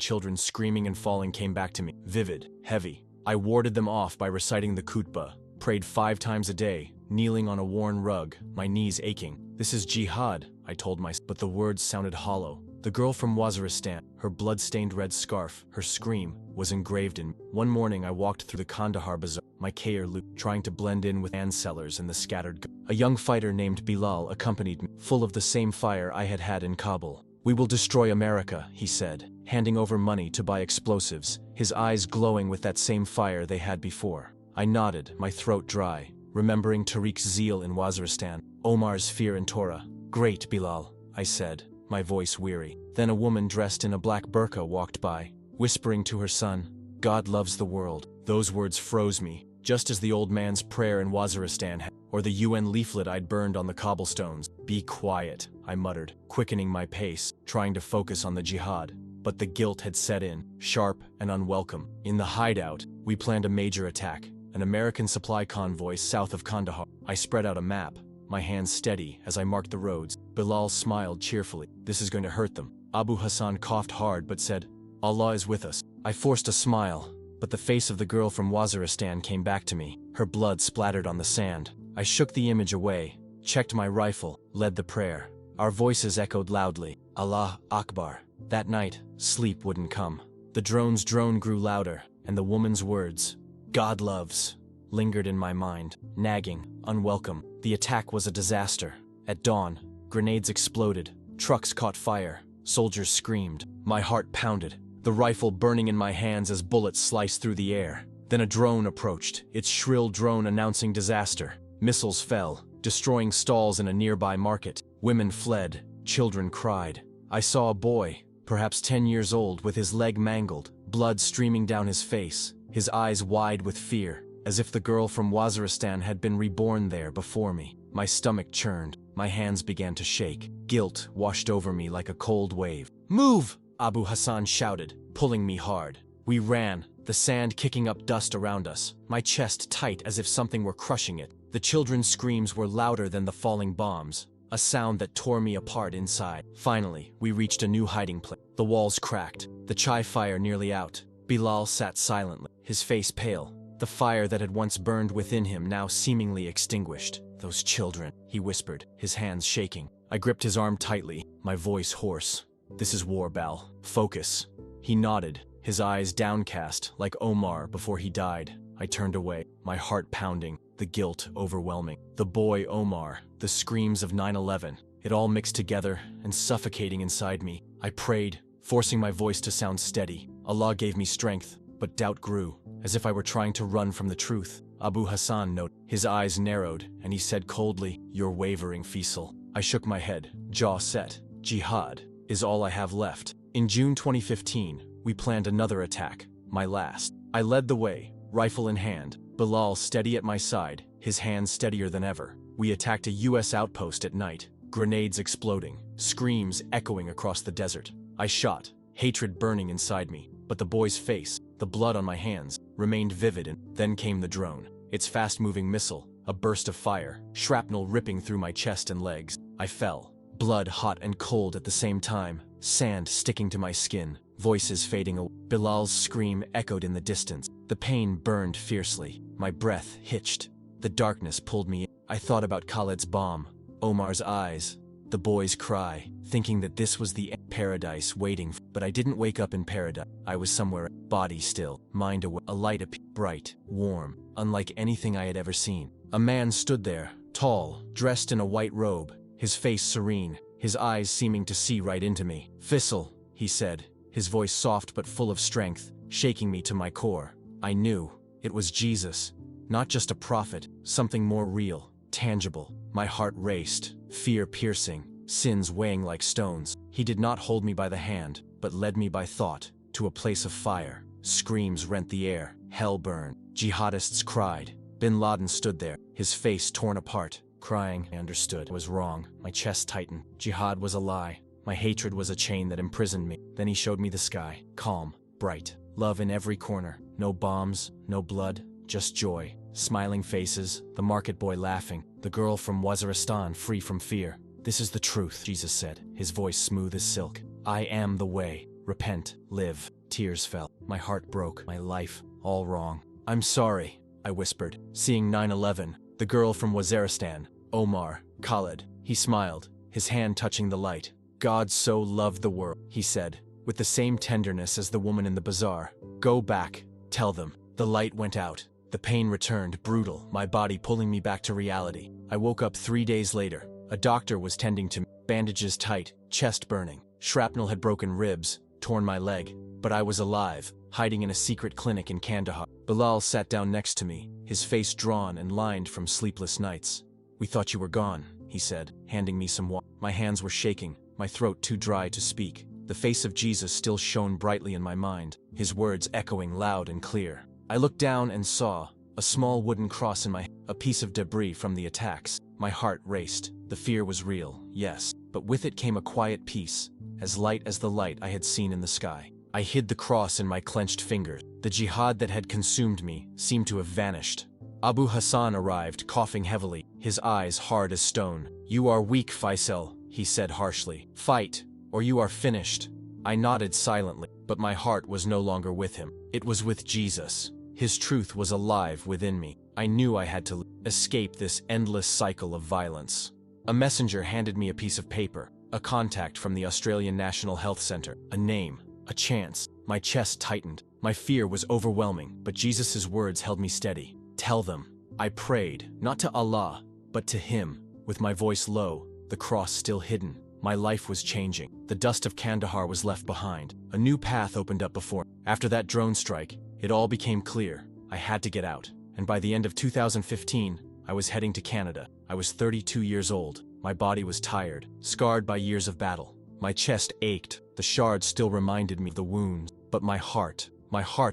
children screaming and falling came back to me, vivid, heavy. I warded them off by reciting the khutbah, prayed 5 times a day, kneeling on a worn rug, my knees aching. "This is jihad," I told myself, but the words sounded hollow. The girl from Waziristan, her blood-stained red scarf, her scream, was engraved in me. One morning I walked through the Kandahar bazaar, my khair loop, trying to blend in with sellers and the scattered A young fighter named Bilal accompanied me, full of the same fire I had had in Kabul. "We will destroy America," he said, handing over money to buy explosives, his eyes glowing with that same fire they had before. I nodded, my throat dry, remembering Tariq's zeal in Waziristan, Omar's fear in Torah. "Great, Bilal," I said, my voice weary. Then a woman dressed in a black burqa walked by, whispering to her son, "God loves the world." Those words froze me, just as the old man's prayer in Waziristan had, or the UN leaflet I'd burned on the cobblestones. "Be quiet," I muttered, quickening my pace, trying to focus on the jihad. but the guilt had set in, sharp and unwelcome. In the hideout, we planned a major attack, an American supply convoy south of Kandahar. I spread out a map, my hands steady as I marked the roads. Bilal smiled cheerfully. This is going to hurt them. Abu Hassan coughed hard but said, Allah is with us. I forced a smile, but the face of the girl from Waziristan came back to me. Her blood splattered on the sand. I shook the image away, checked my rifle, led the prayer. Our voices echoed loudly, Allah Akbar. That night, sleep wouldn't come. The drone's drone grew louder, and the woman's words, God loves, lingered in my mind, nagging, unwelcome. The attack was a disaster. At dawn, grenades exploded, trucks caught fire, soldiers screamed. My heart pounded, the rifle burning in my hands as bullets sliced through the air. Then a drone approached, its shrill drone announcing disaster. Missiles fell, destroying stalls in a nearby market. Women fled, children cried. I saw a boy, perhaps 10 years old, with his leg mangled, blood streaming down his face, his eyes wide with fear, as if the girl from Waziristan had been reborn there before me. My stomach churned, my hands began to shake. Guilt washed over me like a cold wave. Move! Abu Hassan shouted, pulling me hard. We ran, the sand kicking up dust around us, my chest tight as if something were crushing it. The children's screams were louder than the falling bombs, a sound that tore me apart inside. Finally, we reached a new hiding place. The walls cracked, the chai fire nearly out. Bilal sat silently, his face pale, the fire that had once burned within him now seemingly extinguished. Those children, he whispered, his hands shaking. I gripped his arm tightly, my voice hoarse. This is war, Bal. Focus. He nodded, his eyes downcast like Omar before he died. I turned away, my heart pounding, the guilt overwhelming. The boy Omar, the screams of 9/11, it all mixed together and suffocating inside me. I prayed, forcing my voice to sound steady. Allah gave me strength, but doubt grew, as if I were trying to run from the truth. Abu Hassan noted. His eyes narrowed, and he said coldly, You're wavering, Fisel. I shook my head, jaw set. Jihad is all I have left. In June 2015, we planned another attack, my last. I led the way, rifle in hand, Bilal steady at my side, his hands steadier than ever. We attacked a US outpost at night, grenades exploding, screams echoing across the desert. I shot, hatred burning inside me, but the boy's face, the blood on my hands, remained vivid. And then came the drone, its fast-moving missile, a burst of fire, shrapnel ripping through my chest and legs. I fell, blood hot and cold at the same time, sand sticking to my skin, voices fading away. Bilal's scream echoed in the distance. The pain burned fiercely, my breath hitched. The darkness pulled me in. I thought about Khalid's bomb, Omar's eyes, the boy's cry, thinking that this was the paradise waiting. But I didn't wake up in paradise. I was somewhere, body still, mind away. A light appeared, bright, warm, unlike anything I had ever seen. A man stood there, tall, dressed in a white robe, his face serene, his eyes seeming to see right into me. Fisel, he said, his voice soft but full of strength, shaking me to my core. I knew it was Jesus, not just a prophet, something more real, tangible. My heart raced, fear piercing, sins weighing like stones. He did not hold me by the hand, but led me by thought, to a place of fire. Screams rent the air, hell burned. Jihadists cried. Bin Laden stood there, his face torn apart, crying. I understood. I was wrong. My chest tightened. Jihad was a lie. My hatred was a chain that imprisoned me. Then he showed me the sky, calm, bright, love in every corner. No bombs, no blood, just joy. Smiling faces, the market boy laughing, the girl from Waziristan free from fear. This is the truth, Jesus said, his voice smooth as silk. I am the way. Repent, live. Tears fell. My heart broke. My life, all wrong. I'm sorry, I whispered, seeing 9/11, the girl from Waziristan, Omar, Khalid. He smiled, his hand touching the light. God so loved the world, he said, with the same tenderness as the woman in the bazaar. Go back, tell them. The light went out. The pain returned, brutal, my body pulling me back to reality. I woke up 3 days later. A doctor was tending to me, bandages tight, chest burning. Shrapnel had broken ribs, torn my leg, but I was alive, hiding in a secret clinic in Kandahar. Bilal sat down next to me, his face drawn and lined from sleepless nights. We thought you were gone, he said, handing me some water. My hands were shaking, my throat too dry to speak. The face of Jesus still shone brightly in my mind, his words echoing loud and clear. I looked down and saw a small wooden cross in my hand, a piece of debris from the attacks. My heart raced. The fear was real, yes, but with it came a quiet peace, as light as the light I had seen in the sky. I hid the cross in my clenched fingers. The jihad that had consumed me seemed to have vanished. Abu Hassan arrived, coughing heavily, his eyes hard as stone. "You are weak, Fisel," he said harshly. "Fight, or you are finished." I nodded silently, but my heart was no longer with him. It was with Jesus. His truth was alive within me. I knew I had to escape this endless cycle of violence. A messenger handed me a piece of paper, a contact from the Australian National Health Centre, a name, a chance. My chest tightened. My fear was overwhelming, but Jesus' words held me steady. "Tell them." I prayed, not to Allah, but to Him, with my voice low, the cross still hidden. My life was changing. The dust of Kandahar was left behind. A new path opened up before me. After that drone strike, it all became clear. I had to get out. And by the end of 2015, I was heading to Canada. I was 32 years old. My body was tired, scarred by years of battle. My chest ached. The shards still reminded me of the wounds. But my heart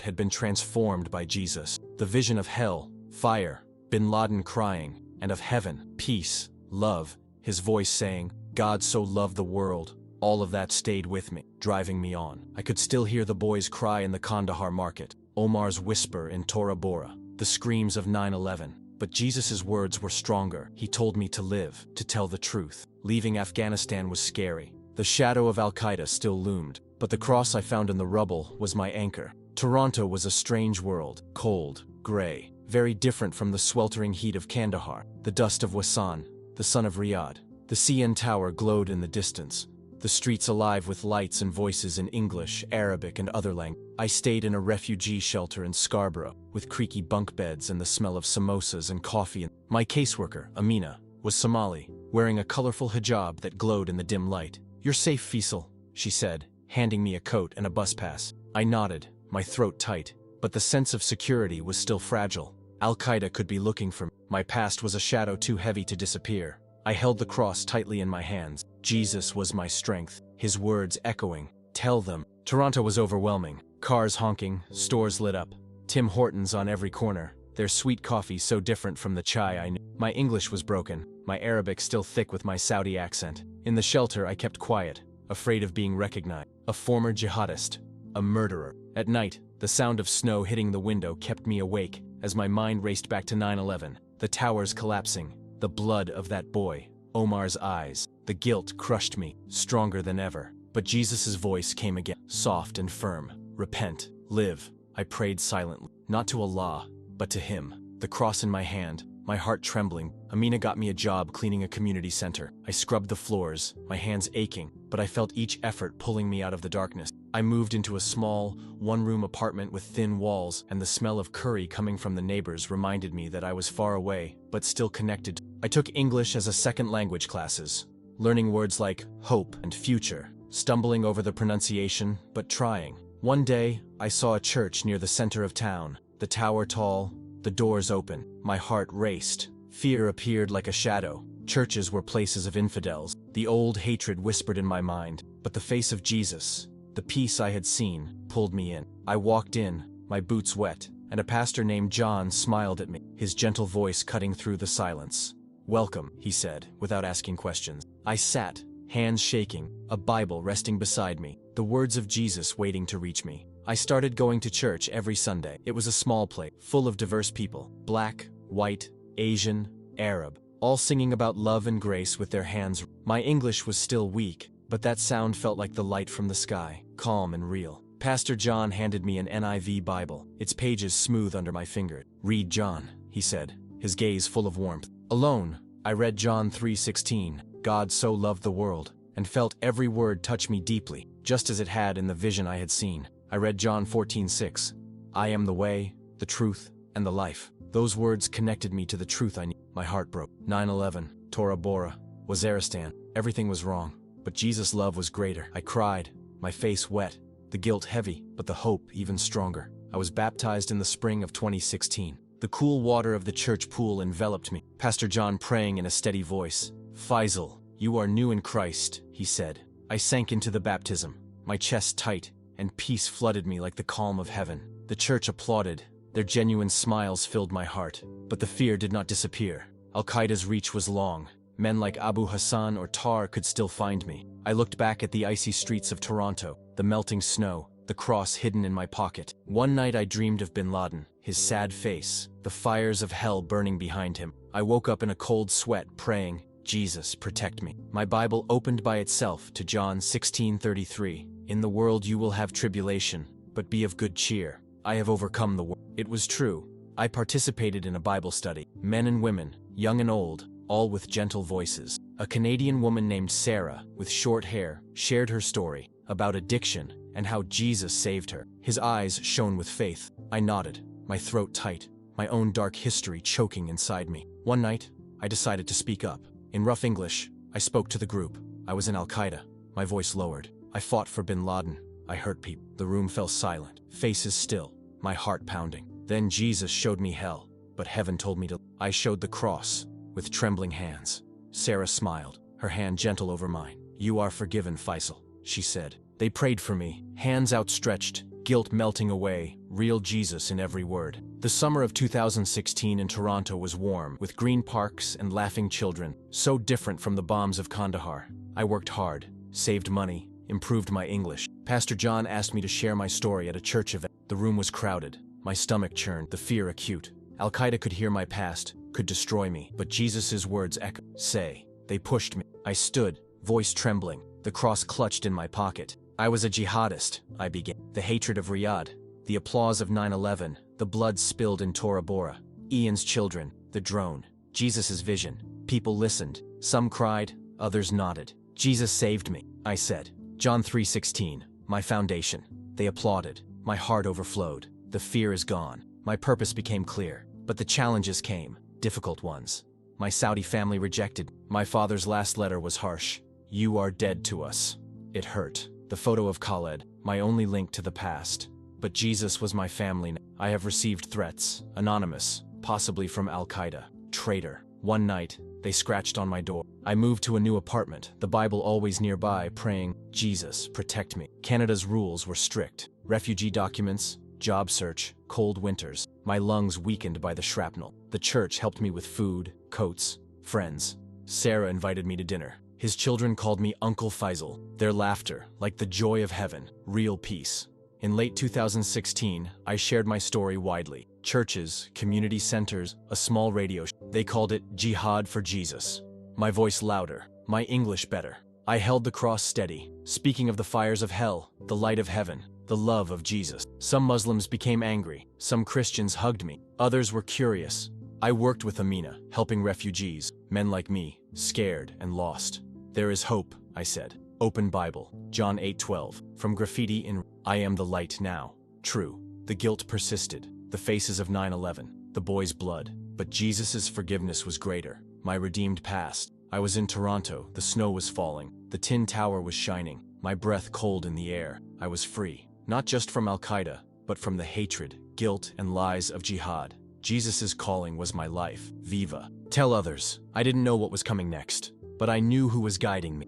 had been transformed by Jesus. The vision of hell, fire, Bin Laden crying, and of heaven, peace, love, his voice saying, "God so loved the world." All of that stayed with me, driving me on. I could still hear the boys' cry in the Kandahar market, Omar's whisper in Tora Bora, the screams of 9/11. But Jesus' words were stronger. He told me to live, to tell the truth. Leaving Afghanistan was scary. The shadow of Al-Qaeda still loomed, but the cross I found in the rubble was my anchor. Toronto was a strange world, cold, gray, very different from the sweltering heat of Kandahar, the dust of Wasan, the sun of Riyadh. The CN Tower glowed in the distance, the streets alive with lights and voices in English, Arabic, and other languages. I stayed in a refugee shelter in Scarborough, with creaky bunk beds and the smell of samosas and coffee. My caseworker, Amina, was Somali, wearing a colorful hijab that glowed in the dim light. "You're safe, Fisel," she said, handing me a coat and a bus pass. I nodded, my throat tight, but the sense of security was still fragile. Al-Qaeda could be looking for me. My past was a shadow too heavy to disappear. I held the cross tightly in my hands. Jesus was my strength, his words echoing. "Tell them." Toronto was overwhelming. Cars honking, stores lit up. Tim Hortons on every corner, their sweet coffee so different from the chai I knew. My English was broken, my Arabic still thick with my Saudi accent. In the shelter I kept quiet, afraid of being recognized. A former jihadist, a murderer. At night, the sound of snow hitting the window kept me awake as my mind raced back to 9/11, the towers collapsing, the blood of that boy, Omar's eyes. The guilt crushed me, stronger than ever. But Jesus' voice came again, soft and firm. "Repent, live." I prayed silently, not to Allah, but to Him. The cross in my hand, my heart trembling. Amina got me a job cleaning a community center. I scrubbed the floors, my hands aching, but I felt each effort pulling me out of the darkness. I moved into a small, one-room apartment with thin walls, and the smell of curry coming from the neighbors reminded me that I was far away, but still connected. I took English as a second language classes, learning words like hope and future, stumbling over the pronunciation, but trying. One day, I saw a church near the center of town, the tower tall, the doors open. My heart raced. Fear appeared like a shadow. Churches were places of infidels. The old hatred whispered in my mind, but the face of Jesus, the peace I had seen, pulled me in. I walked in, my boots wet, and a pastor named John smiled at me, his gentle voice cutting through the silence. "Welcome," he said, without asking questions. I sat, hands shaking, a Bible resting beside me, the words of Jesus waiting to reach me. I started going to church every Sunday. It was a small place, full of diverse people, black, white, Asian, Arab, all singing about love and grace with their hands. My English was still weak, but that sound felt like the light from the sky, calm and real. Pastor John handed me an NIV Bible, its pages smooth under my finger. "Read John," he said, his gaze full of warmth. Alone, I read John 3:16, "God so loved the world," and felt every word touch me deeply, just as it had in the vision I had seen. I read John 14:6, "I am the way, the truth, and the life." Those words connected me to the truth I knew. My heart broke. 9/11, Tora Bora, Waziristan. Everything was wrong, but Jesus' love was greater. I cried, my face wet, the guilt heavy, but the hope even stronger. I was baptized in the spring of 2016. The cool water of the church pool enveloped me. Pastor John praying in a steady voice. "Fisel, you are new in Christ," he said. I sank into the baptism, my chest tight, and peace flooded me like the calm of heaven. The church applauded. Their genuine smiles filled my heart, but the fear did not disappear. Al-Qaeda's reach was long. Men like Abu Hassan or Tar could still find me. I looked back at the icy streets of Toronto, the melting snow, the cross hidden in my pocket. One night I dreamed of bin Laden, his sad face, the fires of hell burning behind him. I woke up in a cold sweat, praying, Jesus, protect me. My Bible opened by itself to John 16:33. In the world you will have tribulation, but be of good cheer. I have overcome the world. It was true. I participated in a Bible study. Men and women, young and old, all with gentle voices. A Canadian woman named Sarah, with short hair, shared her story about addiction and how Jesus saved her. His eyes shone with faith. I nodded, my throat tight, my own dark history choking inside me. One night, I decided to speak up. In rough English, I spoke to the group. I was in Al-Qaeda. My voice lowered. I fought for bin Laden. I hurt people. The room fell silent, faces still, my heart pounding. Then Jesus showed me hell, but heaven told me to. I showed the cross, with trembling hands. Sarah smiled, her hand gentle over mine. You are forgiven, Fisel, she said. They prayed for me, hands outstretched, guilt melting away, real Jesus in every word. The summer of 2016 in Toronto was warm, with green parks and laughing children, so different from the bombs of Kandahar. I worked hard, saved money, improved my English. Pastor John asked me to share my story at a church event. The room was crowded, my stomach churned, the fear acute. Al-Qaeda could hear my past, could destroy me, but Jesus' words echoed. Say. They pushed me. I stood, voice trembling, the cross clutched in my pocket. I was a jihadist, I began. The hatred of Riyadh, the applause of 9/11, the blood spilled in Tora Bora, Ian's children, the drone, Jesus' vision. People listened. Some cried, others nodded. Jesus saved me, I said. John 3:16, my foundation. They applauded. My heart overflowed. The fear is gone. My purpose became clear. But the challenges came, difficult ones. My Saudi family rejected. My father's last letter was harsh. You are dead to us. It hurt. The photo of Khaled, my only link to the past. But Jesus was my family. I have received threats, anonymous, possibly from Al-Qaeda. Traitor. One night, they scratched on my door. I moved to a new apartment, the Bible always nearby, praying, Jesus, protect me. Canada's rules were strict. Refugee documents, job search, cold winters. My lungs weakened by the shrapnel. The church helped me with food, coats, friends. Sarah invited me to dinner. His children called me Uncle Fisel. Their laughter, like the joy of heaven, real peace. In late 2016, I shared my story widely. Churches, community centers, a small radio show. They called it Jihad for Jesus. My voice louder, my English better. I held the cross steady, speaking of the fires of hell, the light of heaven, the love of Jesus. Some Muslims became angry. Some Christians hugged me. Others were curious. I worked with Amina, helping refugees, men like me, scared and lost. There is hope, I said. Open Bible, John 8:12. From graffiti in I am the light now. True. The guilt persisted. The faces of 9/11. The boy's blood. But Jesus' forgiveness was greater. My redeemed past. I was in Toronto. The snow was falling. The tin tower was shining. My breath cold in the air. I was free. Not just from Al-Qaeda, but from the hatred, guilt, and lies of jihad. Jesus' calling was my life. Viva. Tell others. I didn't know what was coming next, but I knew who was guiding me.